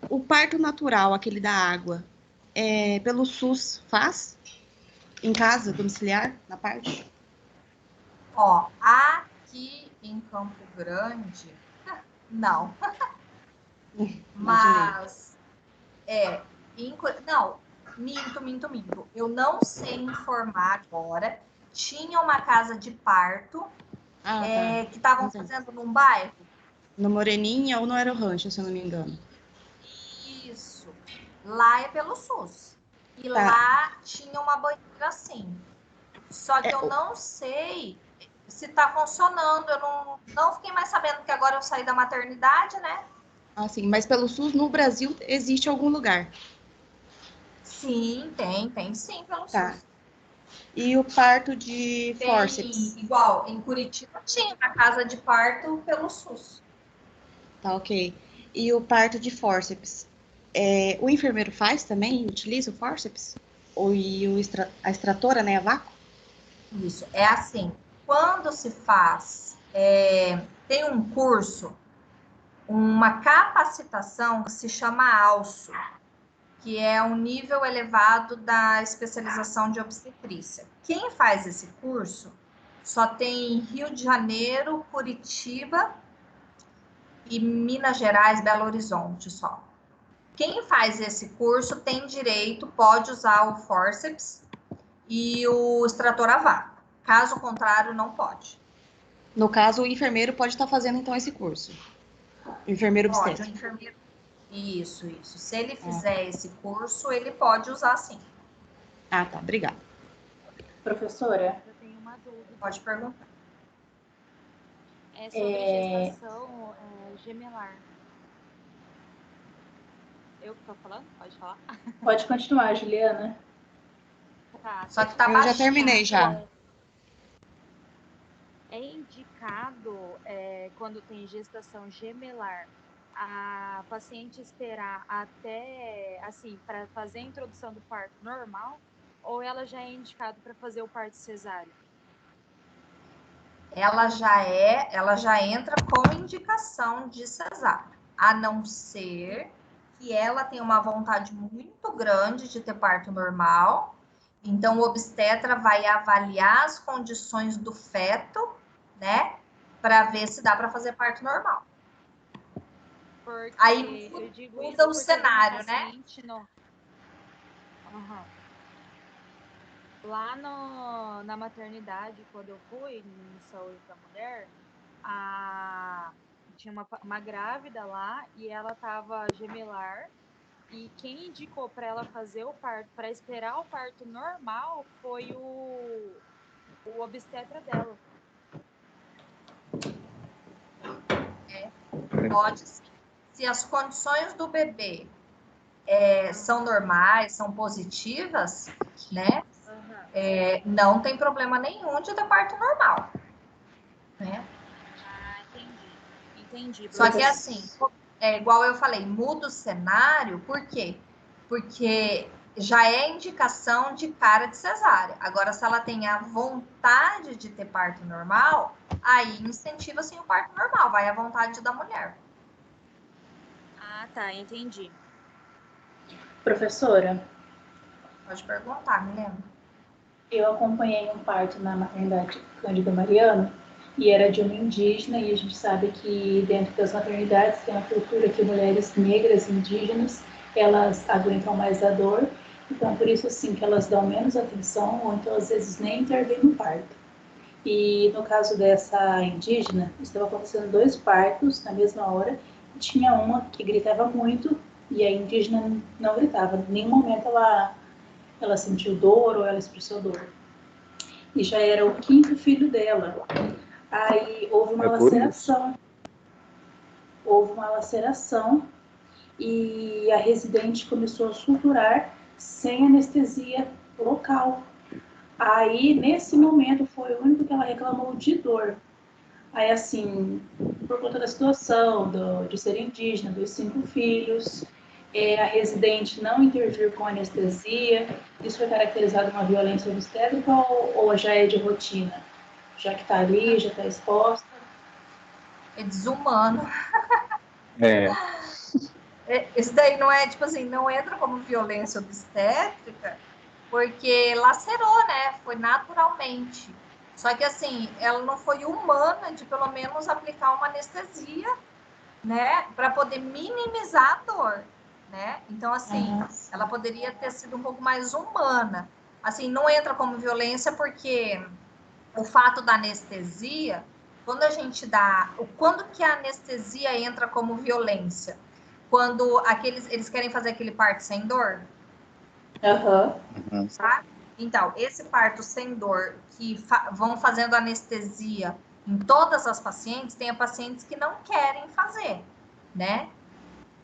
K: O parto natural, aquele da água, pelo SUS faz? Em casa, domiciliar, na parte?
A: Ó, aqui em Campo Grande, não. Mas, não, minto. Eu não sei informar agora. Tinha uma casa de parto que estavam fazendo num bairro.
K: No Moreninha ou no Aerorrancho, se eu não me engano.
A: Isso. Lá é pelo SUS. E lá tinha uma banheira assim. Só que eu não sei se tá funcionando. Eu não fiquei mais sabendo, porque agora eu saí da maternidade, né?
K: Ah, sim. Mas pelo SUS, no Brasil, existe algum lugar?
A: Sim, tem sim, pelo SUS.
K: E o parto de fórceps?
A: Igual, em Curitiba tinha uma casa de parto pelo SUS.
K: Tá, ok. E o parto de fórceps? O enfermeiro faz também? Utiliza o fórceps? A extratora, né, a vácuo?
A: Isso, é assim. Quando se faz, tem um curso, uma capacitação que se chama ALSO, que é um nível elevado da especialização de obstetrícia. Quem faz esse curso só tem Rio de Janeiro, Curitiba e Minas Gerais, Belo Horizonte só. Quem faz esse curso tem direito, pode usar o fórceps e o extrator a vácuo. Caso contrário, não pode.
K: No caso, o enfermeiro pode estar fazendo, então, esse curso. O enfermeiro obstétrico.
A: Pode, o enfermeiro. Isso. Se ele fizer esse curso, ele pode usar sim.
K: Ah, tá. Obrigada.
F: Professora,
L: Eu tenho uma dúvida.
A: Pode perguntar.
L: É sobre gestação gemelar. Eu que tô falando? Pode falar?
F: pode continuar, Juliana.
L: Tá.
A: Só que tá
K: Eu
A: baixinho.
K: já terminei já.
L: É indicado, quando tem gestação gemelar, a paciente esperar até, assim, para fazer a introdução do parto normal, ou ela já é indicada para fazer o parto cesáreo?
A: Ela já entra com indicação de cesárea, a não ser que ela tenha uma vontade muito grande de ter parto normal. Então, o obstetra vai avaliar as condições do feto, né, para ver se dá para fazer parto normal.
L: Porque
A: Aí
L: eu digo
A: muda
L: isso
A: o
L: porque
A: cenário,
L: uma
A: né?
L: paciente Lá na maternidade, quando eu fui em saúde da mulher, tinha uma grávida lá e ela estava gemelar. E quem indicou para ela fazer o parto, para esperar o parto normal, foi o obstetra dela.
A: Pode sim. Se as condições do bebê são normais, são positivas, né? Não tem problema nenhum de ter parto normal, né?
L: Entendi.
A: Só que assim, igual eu falei, muda o cenário, por quê? Porque já é indicação de cara de cesárea. Agora, se ela tem a vontade de ter parto normal, aí incentiva sim o parto normal, vai à vontade da mulher.
L: Ah, tá, entendi.
F: Professora,
A: pode perguntar, Milena.
F: Eu acompanhei um parto na maternidade Cândido Mariano e era de uma indígena, e a gente sabe que dentro das maternidades tem uma cultura que mulheres negras indígenas, elas aguentam mais a dor, então por isso assim que elas dão menos atenção ou então às vezes nem intervêm no parto. E no caso dessa indígena, estava acontecendo 2 partos na mesma hora, e tinha uma que gritava muito e a indígena não gritava, em nenhum momento ela sentiu dor ou ela expressou dor. E já era o 5º filho dela. Aí houve uma laceração. Houve uma laceração e a residente começou a suturar sem anestesia local. Aí, nesse momento, foi o único que ela reclamou de dor. Aí, assim, por conta da situação, de ser indígena, dos 5 filhos, a residente não intervir com anestesia, isso foi caracterizado uma violência obstétrica ou já é de rotina? Já que está ali, já está exposta?
A: É desumano. Isso daí não é, tipo assim, não entra como violência obstétrica, porque lacerou, né? Foi naturalmente. Só que, assim, ela não foi humana de, pelo menos, aplicar uma anestesia, né? Para poder minimizar a dor, né? Então, assim, ela poderia ter sido um pouco mais humana. Assim, não entra como violência porque o fato da anestesia, quando a gente dá... Quando que a anestesia entra como violência? Quando eles querem fazer aquele parto sem dor? Tá? Então, esse parto sem dor, que vão fazendo anestesia em todas as pacientes, tem pacientes que não querem fazer, né?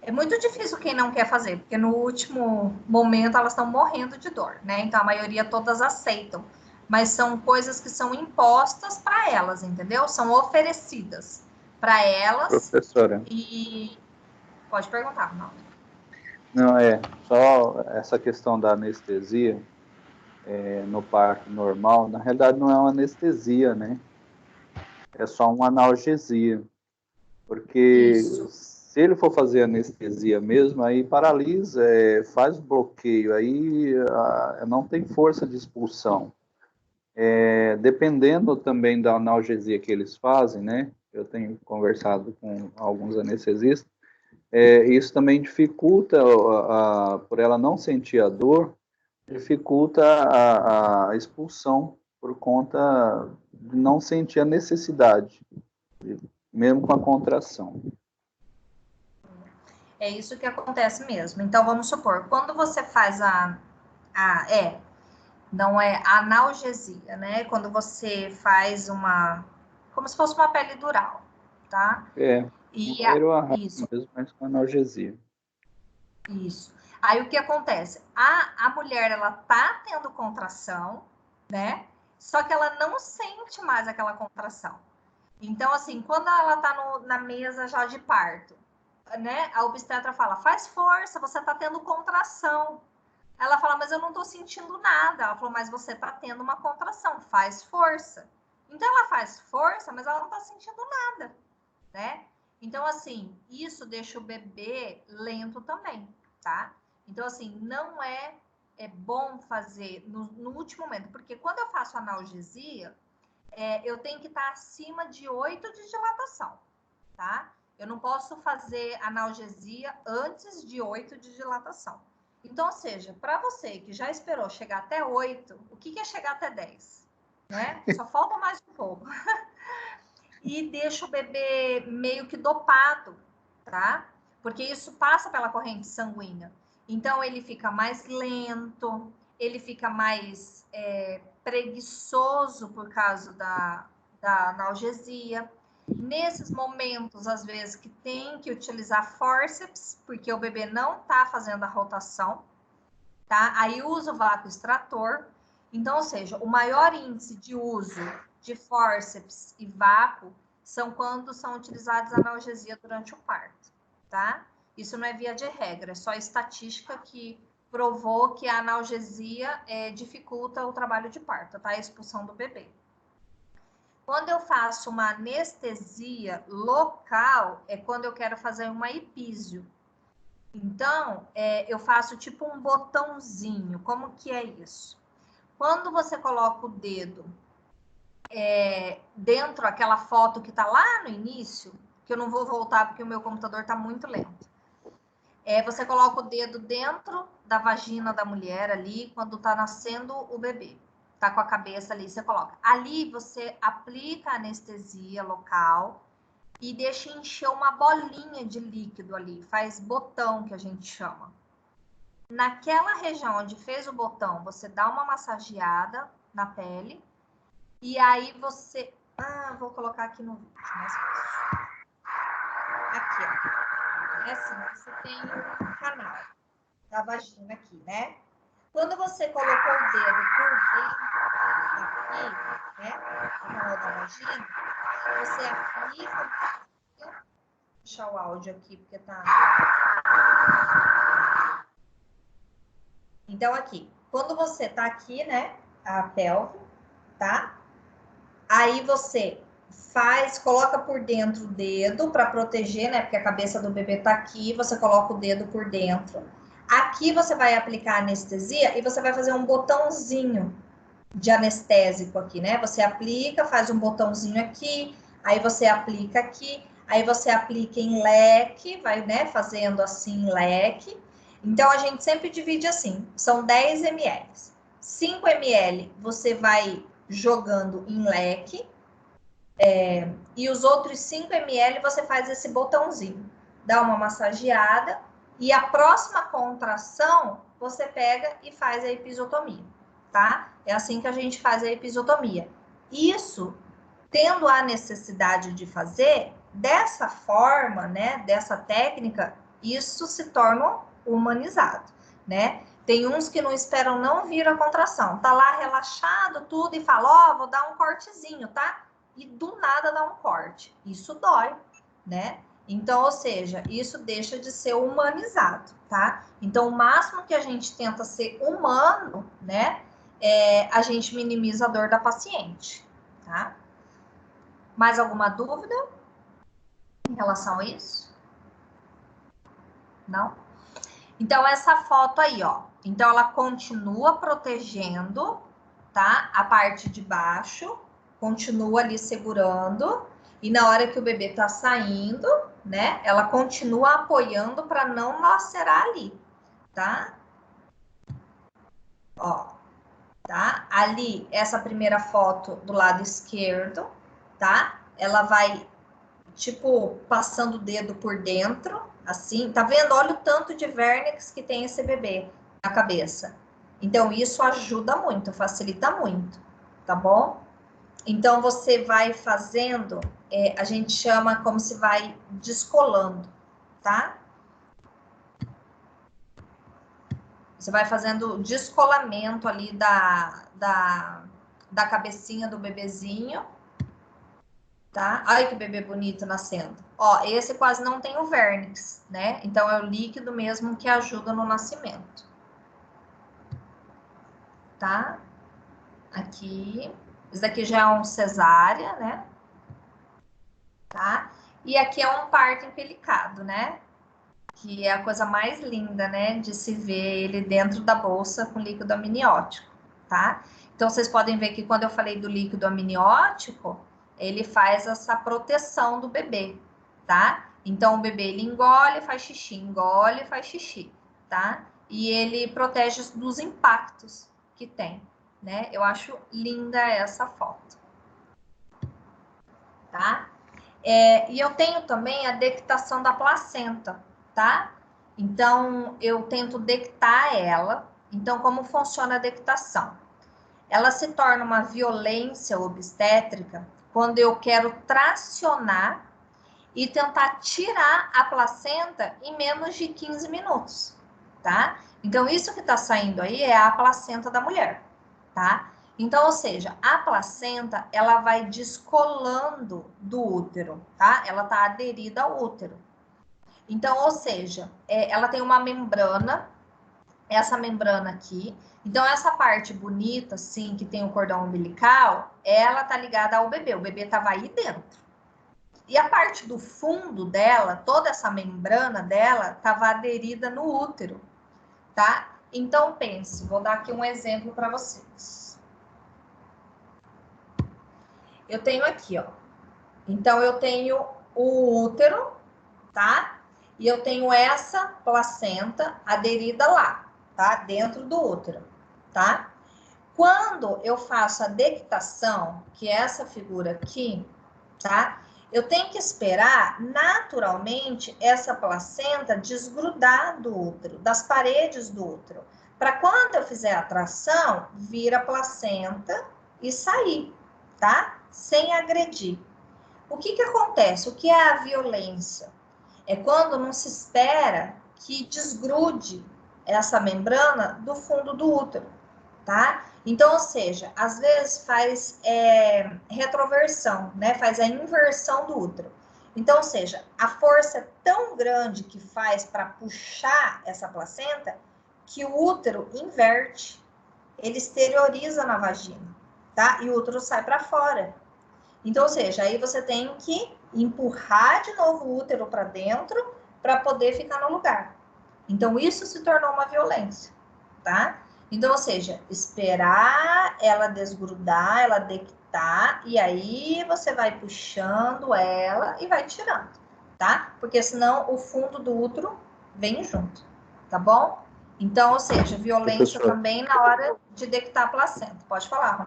A: É muito difícil quem não quer fazer, porque no último momento elas estão morrendo de dor, né? Então, a maioria todas aceitam. Mas são coisas que são impostas para elas, entendeu? São oferecidas para elas.
D: Professora.
A: E pode perguntar, não.
D: Não, só essa questão da anestesia no parto normal, na realidade não é uma anestesia, né? É só uma analgesia. Porque se ele for fazer anestesia mesmo, aí paralisa, faz bloqueio, aí não tem força de expulsão. Dependendo também da analgesia que eles fazem, né? Eu tenho conversado com alguns anestesistas, isso também dificulta, por ela não sentir a dor, dificulta a expulsão por conta de não sentir a necessidade, mesmo com a contração.
A: É isso que acontece mesmo. Então, vamos supor, quando você faz não é analgesia, né? Quando você faz como se fosse uma pele dural, tá?
D: E isso mesmo, mas com analgesia.
A: Isso. Aí o que acontece? A mulher, ela tá tendo contração, né? Só que ela não sente mais aquela contração. Então, assim, quando ela tá na mesa já de parto, né? A obstetra fala, faz força, você tá tendo contração. Ela fala, mas eu não tô sentindo nada. Ela falou, mas você tá tendo uma contração, faz força. Então, ela faz força, mas ela não tá sentindo nada, né? Então, assim, isso deixa o bebê lento também, tá? Então, assim, não é bom fazer no último momento, porque quando eu faço analgesia, eu tenho que estar acima de 8 de dilatação, tá? Eu não posso fazer analgesia antes de 8 de dilatação. Então, ou seja, para você que já esperou chegar até 8, o que é chegar até 10? Né? Só falta mais um pouco. E deixa o bebê meio que dopado, tá? Porque isso passa pela corrente sanguínea. Então, ele fica mais lento, ele fica mais preguiçoso por causa da analgesia. Nesses momentos, às vezes, que tem que utilizar fórceps, porque o bebê não tá fazendo a rotação, tá? Aí usa o vácuo extrator. Então, ou seja, o maior índice de uso de fórceps e vácuo são quando são utilizados analgesia durante o parto, tá? Isso não é via de regra, é só estatística que provou que a analgesia dificulta o trabalho de parto, tá? A expulsão do bebê. Quando eu faço uma anestesia local, é quando eu quero fazer uma epísio. Então, eu faço tipo um botãozinho. Como que é isso? Quando você coloca o dedo dentro daquela foto que está lá no início, que eu não vou voltar porque o meu computador está muito lento. Você coloca o dedo dentro da vagina da mulher ali, quando está nascendo o bebê. Tá com a cabeça ali, você coloca. Ali você aplica a anestesia local e deixa encher uma bolinha de líquido ali, faz botão que a gente chama. Naquela região onde fez o botão, você dá uma massageada na pele e aí você... vou colocar aqui no vídeo, mais fácil. Aqui, ó. É assim, você tem um canal da vagina aqui, né? Quando você colocou o dedo por dentro aqui, né, no canal da vagina, você aplica... Vou deixar o áudio aqui, porque tá... Então, aqui, quando você tá aqui, né, a pelve, tá? Aí você coloca por dentro o dedo para proteger, né, porque a cabeça do bebê tá aqui, você coloca o dedo por dentro. Aqui você vai aplicar anestesia e você vai fazer um botãozinho de anestésico aqui, né? Você aplica, faz um botãozinho aqui, aí você aplica aqui, aí você aplica em leque, vai, né, fazendo assim leque. Então, a gente sempre divide assim, são 10 ml. 5 ml você vai jogando em leque, e os outros 5 ml você faz esse botãozinho. Dá uma massageada, e a próxima contração, você pega e faz a episiotomia, tá? É assim que a gente faz a episiotomia. Isso, tendo a necessidade de fazer, dessa forma, né, dessa técnica, isso se torna humanizado, né? Tem uns que não esperam não vir a contração, tá lá relaxado tudo e fala, vou dar um cortezinho, tá? E do nada dá um corte. Isso dói, né? Então, ou seja, isso deixa de ser humanizado, tá? Então, o máximo que a gente tenta ser humano, né, a gente minimiza a dor da paciente, tá? Mais alguma dúvida em relação a isso? Não? Então, essa foto aí, ó. Então, ela continua protegendo, tá? A parte de baixo, continua ali segurando. E na hora que o bebê tá saindo, né? Ela continua apoiando para não lacerar ali, tá? Ó, tá? Ali, essa primeira foto do lado esquerdo, tá? Ela vai, tipo, passando o dedo por dentro, assim. Tá vendo? Olha o tanto de vernix que tem esse bebê na cabeça. Então, isso ajuda muito, facilita muito, tá bom? Então, você vai fazendo, a gente chama como se vai descolando, tá? Você vai fazendo o descolamento ali da cabecinha do bebezinho, tá? Ai, que bebê bonito nascendo. Ó, esse quase não tem o vernix, né? Então, é o líquido mesmo que ajuda no nascimento. Tá? Aqui. Esse daqui já é um cesárea, né? Tá? E aqui é um parto empelicado, né? Que é a coisa mais linda, né? De se ver ele dentro da bolsa com líquido amniótico, tá? Então, vocês podem ver que quando eu falei do líquido amniótico, ele faz essa proteção do bebê, tá? Então, o bebê, ele engole, faz xixi, tá? E ele protege dos impactos que tem, né? Eu acho linda essa foto, tá? E eu tenho também a dectação da placenta, tá? Então, eu tento dectar ela. Então, como funciona a dectação? Ela se torna uma violência obstétrica quando eu quero tracionar e tentar tirar a placenta em menos de 15 minutos, tá? Então, isso que tá saindo aí é a placenta da mulher, tá? Então, ou seja, a placenta, ela vai descolando do útero, tá? Ela tá aderida ao útero. Então, ou seja, ela tem uma membrana, essa membrana aqui. Então, essa parte bonita, assim, que tem o cordão umbilical, ela tá ligada ao bebê. O bebê tava aí dentro. E a parte do fundo dela, toda essa membrana dela, tava aderida no útero, tá? Então, pense, vou dar aqui um exemplo para vocês. Eu tenho aqui, ó. Então, eu tenho o útero, tá? E eu tenho essa placenta aderida lá, tá? Dentro do útero, tá? Quando eu faço a dectação, que é essa figura aqui, tá? Eu tenho que esperar naturalmente essa placenta desgrudar do útero, das paredes do útero, para quando eu fizer a tração, vir a placenta e sair, tá? Sem agredir. O que acontece? O que é a violência? É quando não se espera que desgrude essa membrana do fundo do útero, tá? Então, ou seja, às vezes faz retroversão, né? Faz a inversão do útero. Então, ou seja, a força é tão grande que faz para puxar essa placenta que o útero inverte, ele exterioriza na vagina, tá? E o útero sai para fora. Então, ou seja, aí você tem que empurrar de novo o útero para dentro para poder ficar no lugar. Então, isso se tornou uma violência, tá? Então, ou seja, esperar ela desgrudar, ela dectar, e aí você vai puxando ela e vai tirando, tá? Porque senão o fundo do útero vem junto, tá bom? Então, ou seja, violência também na hora de dectar a placenta. Pode falar, Ron.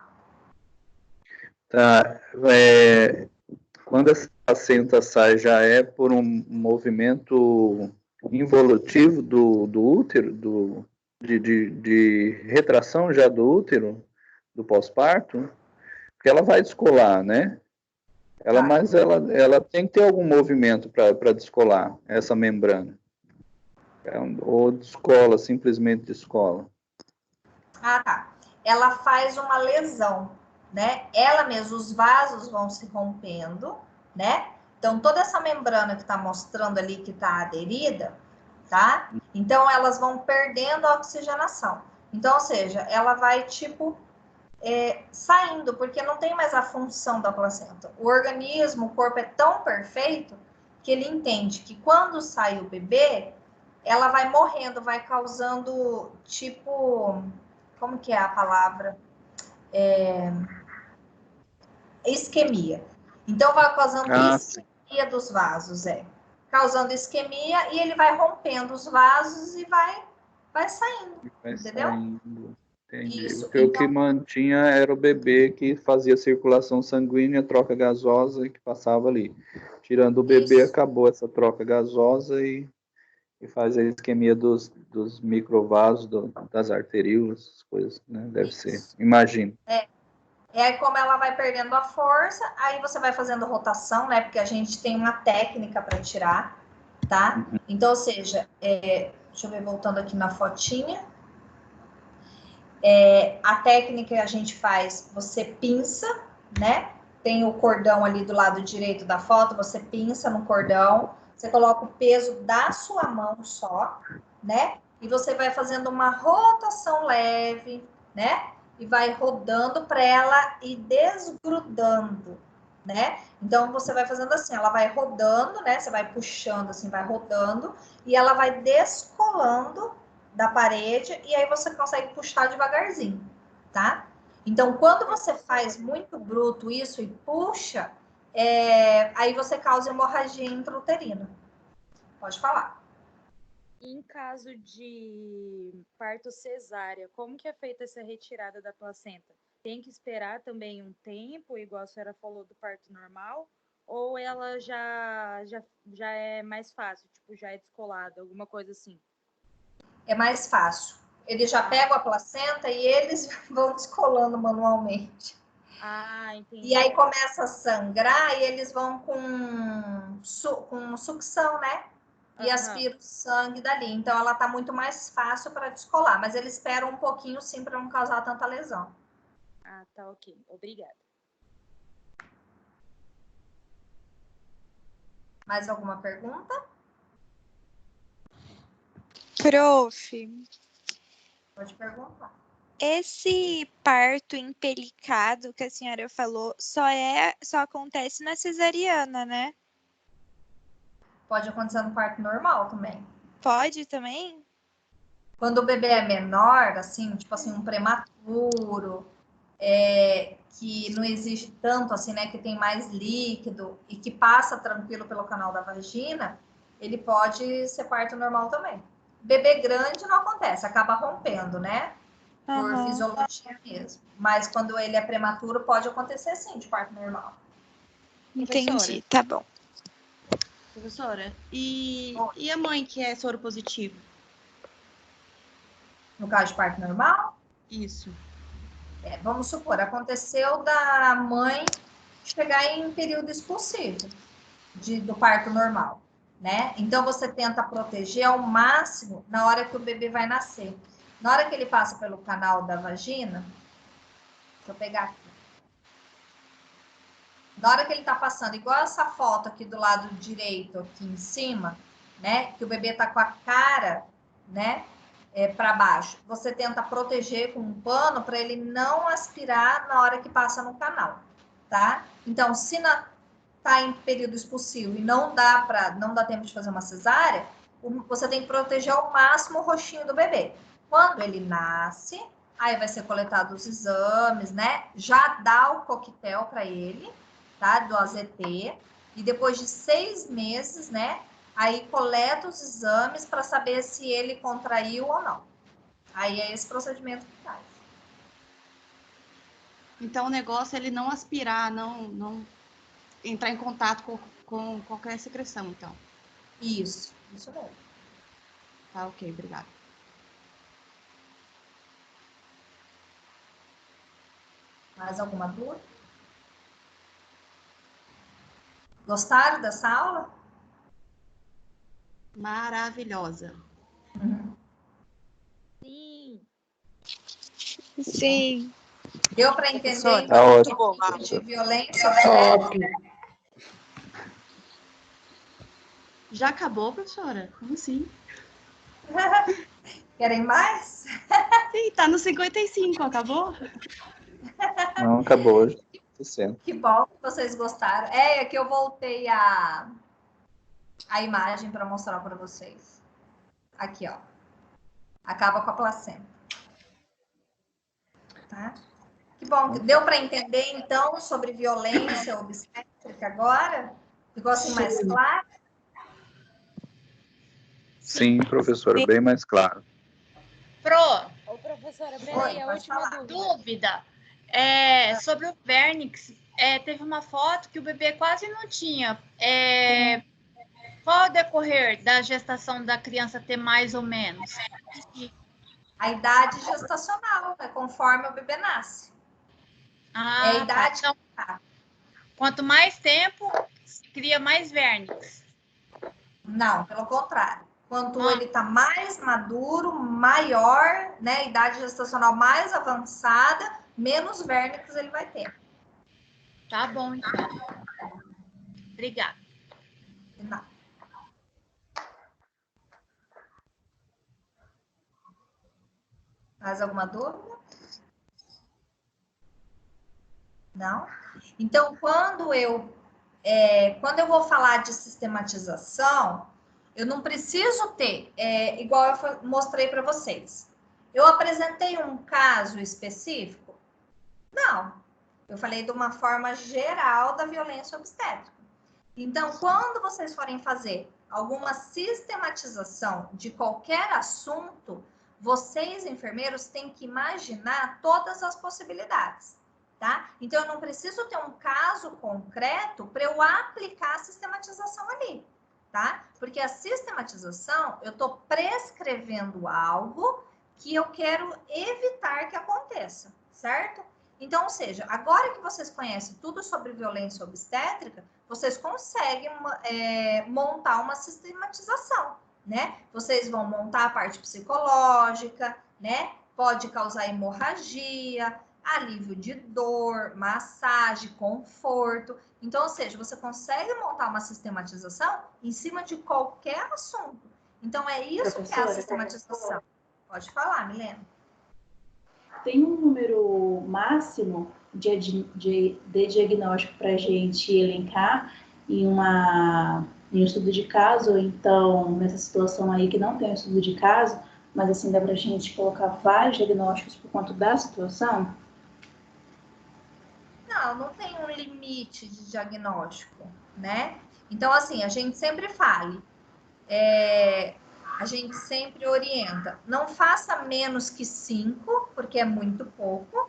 D: Tá, quando essa placenta sai, já é por um movimento involutivo do útero, de retração já do útero, do pós-parto, porque ela vai descolar, né? Mas ela tem que ter algum movimento para descolar essa membrana. Ou descola, simplesmente descola.
A: Ah, tá. Ela faz uma lesão, né? Ela mesma, os vasos vão se rompendo, né? Então, toda essa membrana que tá mostrando ali que tá aderida, tá? Então, elas vão perdendo a oxigenação. Então, ou seja, ela vai, tipo, saindo, porque não tem mais a função da placenta. O organismo, o corpo é tão perfeito que ele entende que quando sai o bebê, ela vai morrendo, vai causando, tipo... Como que é a palavra? Isquemia. Então, vai causando isquemia dos vasos, causando isquemia, e ele vai rompendo os vasos e vai saindo, entendeu?
D: Saindo. Entendi.
A: Isso,
D: O que mantinha era o bebê que fazia circulação sanguínea, troca gasosa que passava ali. Tirando o bebê, acabou essa troca gasosa e faz a isquemia dos microvasos, das arteríolas, essas coisas, né? Deve ser, imagino.
A: E aí, como ela vai perdendo a força, aí você vai fazendo rotação, né? Porque a gente tem uma técnica para tirar, tá? Então, ou seja, deixa eu ver, voltando aqui na fotinha. A técnica que a gente faz, você pinça, né? Tem o cordão ali do lado direito da foto, você pinça no cordão, você coloca o peso da sua mão só, né? E você vai fazendo uma rotação leve, né? E vai rodando para ela ir desgrudando, né? Então, você vai fazendo assim, ela vai rodando, né? Você vai puxando assim, vai rodando, e ela vai descolando da parede, e aí você consegue puxar devagarzinho, tá? Então, quando você faz muito bruto isso e puxa, aí você causa hemorragia intrauterina. Pode falar.
L: Em caso de parto cesárea, como que é feita essa retirada da placenta? Tem que esperar também um tempo, igual a senhora falou do parto normal? Ou ela já é mais fácil, tipo, já é descolada, alguma coisa assim?
A: É mais fácil. Eles já pegam a placenta e eles vão descolando manualmente.
L: Ah, entendi.
A: E aí começa a sangrar e eles vão com sucção, né? E aspira o sangue dali. Então, ela tá muito mais fácil para descolar. Mas eles esperam um pouquinho, sim, para não causar tanta lesão.
L: Ah, tá ok. Obrigada.
A: Mais alguma pergunta?
I: Prof,
A: Pode perguntar.
I: esse parto empelicado que a senhora falou só acontece na cesariana, né?
A: Pode acontecer no parto normal também.
I: Pode também?
A: Quando o bebê é menor, assim, tipo assim, um prematuro, que não exige tanto, assim, né, que tem mais líquido e que passa tranquilo pelo canal da vagina, ele pode ser parto normal também. Bebê grande não acontece, acaba rompendo, né? Por fisiologia mesmo. Mas quando ele é prematuro, pode acontecer sim, de parto normal.
I: Entendi, tá bom.
K: Professora, e a mãe que é soro positivo?
A: No caso de parto normal?
K: Isso.
A: Vamos supor, aconteceu da mãe chegar em período expulsivo do parto normal, né? Então, você tenta proteger ao máximo na hora que o bebê vai nascer. Na hora que ele passa pelo canal da vagina, deixa eu pegar aqui. Na hora que ele tá passando, igual essa foto aqui do lado direito, aqui em cima, né? Que o bebê tá com a cara, né? Para baixo. Você tenta proteger com um pano para ele não aspirar na hora que passa no canal, tá? Então, se tá em período expulsivo e não dá tempo de fazer uma cesárea, você tem que proteger ao máximo o rostinho do bebê. Quando ele nasce, aí vai ser coletado os exames, né? Já dá o coquetel para ele, tá? Do AZT. E depois de 6 meses, né? Aí coleta os exames para saber se ele contraiu ou não. Aí é esse procedimento que faz.
K: Então o negócio é ele não aspirar, não entrar em contato com qualquer secreção, então.
A: Isso mesmo.
K: Tá, ok, obrigada.
A: Mais alguma dúvida? Gostaram dessa aula?
K: Maravilhosa.
L: Sim.
I: Sim.
A: Deu para entender
D: Tá
A: então,
D: ótimo.
A: de violência?
K: Já acabou, professora? Como assim?
A: Querem mais?
K: Sim, tá no 55, acabou?
D: Não, acabou hoje.
A: Que bom que vocês gostaram. É que eu voltei a imagem para mostrar para vocês. Aqui, ó. Acaba com a placenta. Tá? Que bom. Deu para entender, então, sobre violência obstétrica agora? Ficou assim mais claro?
D: Sim, professora, bem mais claro.
L: Ô, professora, peraí, a última
G: dúvida. Sobre o vernix, teve uma foto que o bebê quase não tinha. Qual o decorrer da gestação da criança ter mais ou menos?
A: A idade gestacional, é conforme o bebê nasce.
G: Ah,
A: É a idade.
G: Então, quanto mais tempo, cria mais vernix.
A: Não, pelo contrário. Quanto ele está mais maduro, maior, né, idade gestacional mais avançada, menos vernix ele vai ter.
G: Tá bom, então. Obrigada.
A: Não. Mais alguma dúvida? Não? Então, quando eu vou falar de sistematização, eu não preciso ter, igual eu mostrei para vocês. Eu apresentei um caso específico? Não. Eu falei de uma forma geral da violência obstétrica. Então, quando vocês forem fazer alguma sistematização de qualquer assunto, vocês, enfermeiros, têm que imaginar todas as possibilidades, tá? Então, eu não preciso ter um caso concreto para eu aplicar a sistematização ali, tá? Porque a sistematização, eu estou prescrevendo algo que eu quero evitar que aconteça, certo? Então, ou seja, agora que vocês conhecem tudo sobre violência obstétrica, vocês conseguem montar uma sistematização, né? Vocês vão montar a parte psicológica, né? Pode causar hemorragia, alívio de dor, massagem, conforto. Então, ou seja, você consegue montar uma sistematização em cima de qualquer assunto. Então, é isso que é a sistematização. Pode falar, Milena.
F: Tem um número máximo de diagnóstico para a gente elencar em um estudo de caso, ou então nessa situação aí que não tem um estudo de caso, mas assim dá para a gente colocar vários diagnósticos por conta da situação?
A: Não tem um limite de diagnóstico, né? Então, assim, a gente sempre fala, a gente sempre orienta, não faça menos que 5, porque é muito pouco.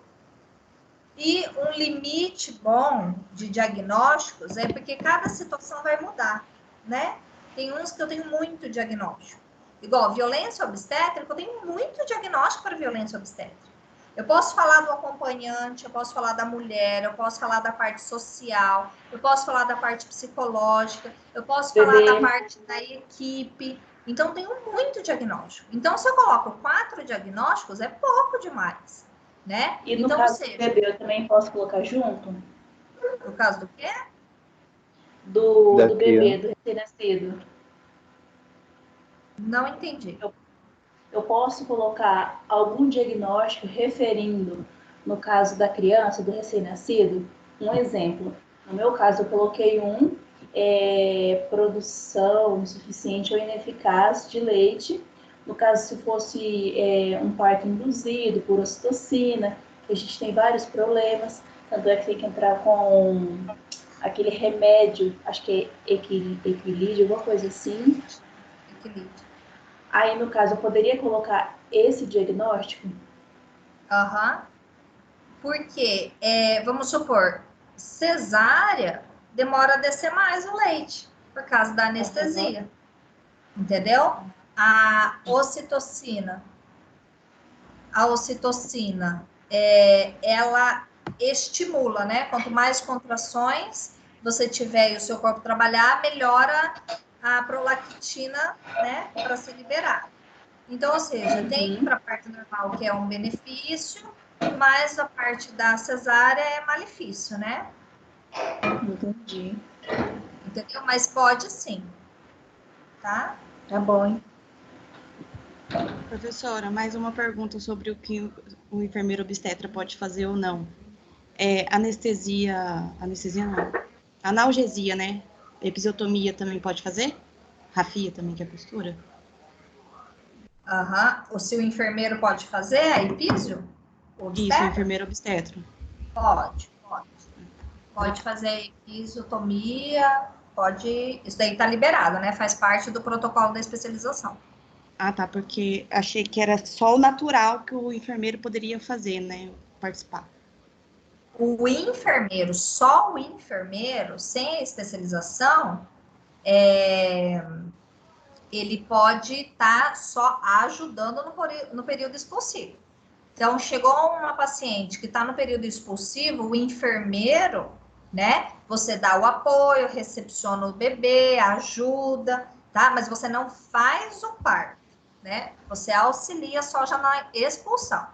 A: E um limite bom de diagnósticos é porque cada situação vai mudar, né? Tem uns que eu tenho muito diagnóstico. Igual violência obstétrica, eu tenho muito diagnóstico para violência obstétrica. Eu posso falar do acompanhante, eu posso falar da mulher, eu posso falar da parte social, eu posso falar da parte psicológica, eu posso falar da parte da equipe. Então, tenho muito diagnóstico. Então, se eu coloco 4 diagnósticos, é pouco demais, né?
F: E no
A: então,
F: caso do bebê, eu também posso colocar junto?
A: No caso do quê?
F: Do bebê, do recém-nascido.
A: Não entendi.
F: Eu posso colocar algum diagnóstico referindo, no caso da criança, do recém-nascido? Um exemplo. No meu caso, eu coloquei produção insuficiente ou ineficaz de leite. No caso, se fosse um parto induzido por ocitocina, que a gente tem vários problemas, tanto é que tem que entrar com aquele remédio, acho que é equilíbrio, alguma coisa assim.
A: Equilíbrio.
F: Aí, no caso, eu poderia colocar esse diagnóstico?
A: Porque, vamos supor, cesárea demora a descer mais o leite, por causa da anestesia. Entendeu? A ocitocina, ela estimula, né? Quanto mais contrações você tiver e o seu corpo trabalhar, melhora a prolactina, né? Para ser liberada. Então, ou seja, tem para a parte normal que é um benefício, mas a parte da cesárea é malefício, né?
F: Entendi.
A: Entendeu? Mas pode sim. Tá?
F: Tá bom, hein?
K: Professora, mais uma pergunta sobre o que o enfermeiro obstetra pode fazer ou não. Analgesia, né? Episiotomia também pode fazer? Rafia também, que é postura?
A: O seu enfermeiro pode fazer a episio?
K: Isso, o enfermeiro obstetra.
A: Pode. Pode fazer episiotomia, pode... Isso daí tá liberado, né? Faz parte do protocolo da especialização.
K: Ah, tá, porque achei que era só o natural que o enfermeiro poderia fazer, né? Participar.
A: O enfermeiro, só o enfermeiro, sem a especialização, ele pode estar só ajudando no período expulsivo. Então, chegou uma paciente que está no período expulsivo, o enfermeiro, né? Você dá o apoio, recepciona o bebê, ajuda, tá? Mas você não faz o parto, né? Você auxilia só já na expulsão.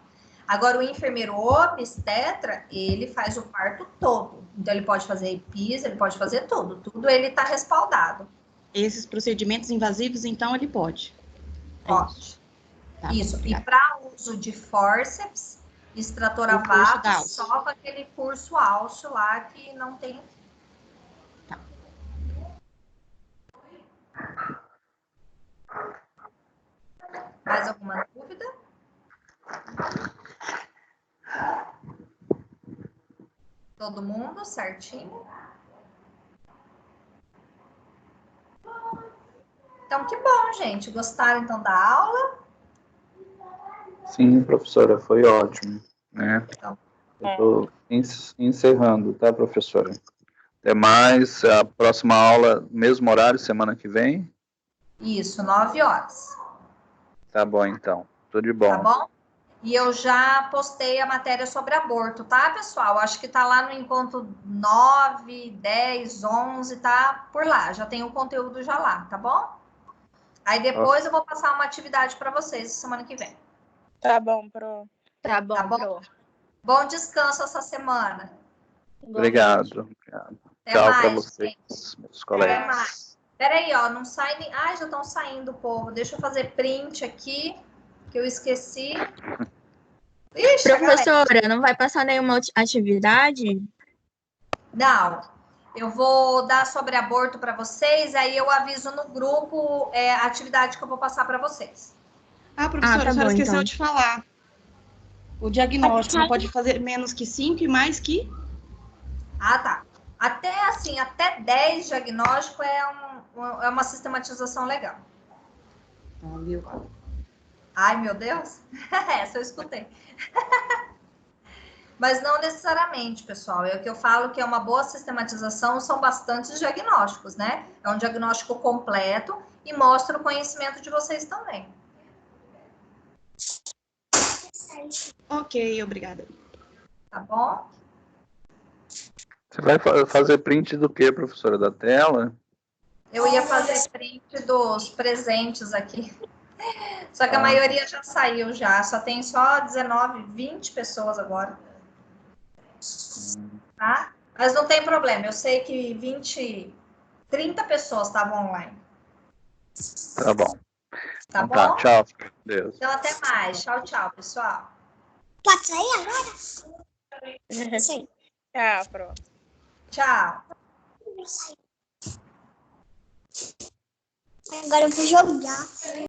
A: Agora, o enfermeiro obstetra, ele faz o parto todo. Então, ele pode fazer EPIS, ele pode fazer tudo. Tudo ele está respaldado.
K: Esses procedimentos invasivos, então, ele pode?
A: Pode.
K: Tá,
A: isso.
K: obrigada.
A: E para uso de fórceps, extrator a vácuo, só com aquele curso Alcio lá que não tem.
K: Tá.
A: Mais alguma dúvida? Todo mundo certinho? Então, que bom, gente. Gostaram, então, da aula?
D: Sim, professora, foi ótimo, né?
A: Então,
D: eu estou encerrando, tá, professora? Até mais. A próxima aula, mesmo horário, semana que vem?
A: Isso, 9 horas.
D: Tá bom, então. Tudo de bom.
A: Tá bom? E eu já postei a matéria sobre aborto, tá, pessoal? Acho que tá lá no encontro 9, 10, 11, tá por lá. Já tem o conteúdo já lá, tá bom? Aí depois eu vou passar uma atividade para vocês semana que vem.
B: Tá bom, Pro.
E: Tá bom,
A: Tá bom?
E: Pro.
A: Bom descanso essa semana.
D: Obrigado.
A: Até
D: Tchau
A: mais,
D: para vocês,
A: gente.
D: meus
A: Até
D: colegas.
A: mais. Peraí, ó, não sai nem... Ai, já estão saindo, povo. Deixa eu fazer print aqui, que eu esqueci. Ixi,
E: Professora, não vai passar nenhuma atividade?
A: Não. Eu vou dar sobre aborto para vocês, aí eu aviso no grupo a atividade que eu vou passar para vocês.
K: Ah, professora,
E: tá
K: a senhora
E: bom,
K: esqueceu
E: então.
K: de falar. O diagnóstico não pode fazer menos que 5 e mais que?
A: Ah, tá. Até 10 diagnóstico é uma sistematização legal. Ai, meu Deus. Essa eu escutei. Mas não necessariamente, pessoal. É o que eu falo que é uma boa sistematização, são bastantes diagnósticos, né? É um diagnóstico completo e mostra o conhecimento de vocês também.
K: Ok, obrigada.
A: Tá bom?
D: Você vai fazer print do que, professora? Da tela?
A: Eu ia fazer print dos presentes aqui. Só que a maioria já saiu já. Só tem só 19, 20 pessoas agora. Tá? Mas não tem problema. Eu sei que 30 pessoas estavam online.
D: Tá bom.
A: Tá
D: Então
A: bom?
D: tá, tchau. Deus.
A: Então até mais. Tchau, tchau, pessoal.
M: Pode sair agora?
B: Sim. Tchau, Pro.
A: Tchau.
M: Agora eu vou jogar.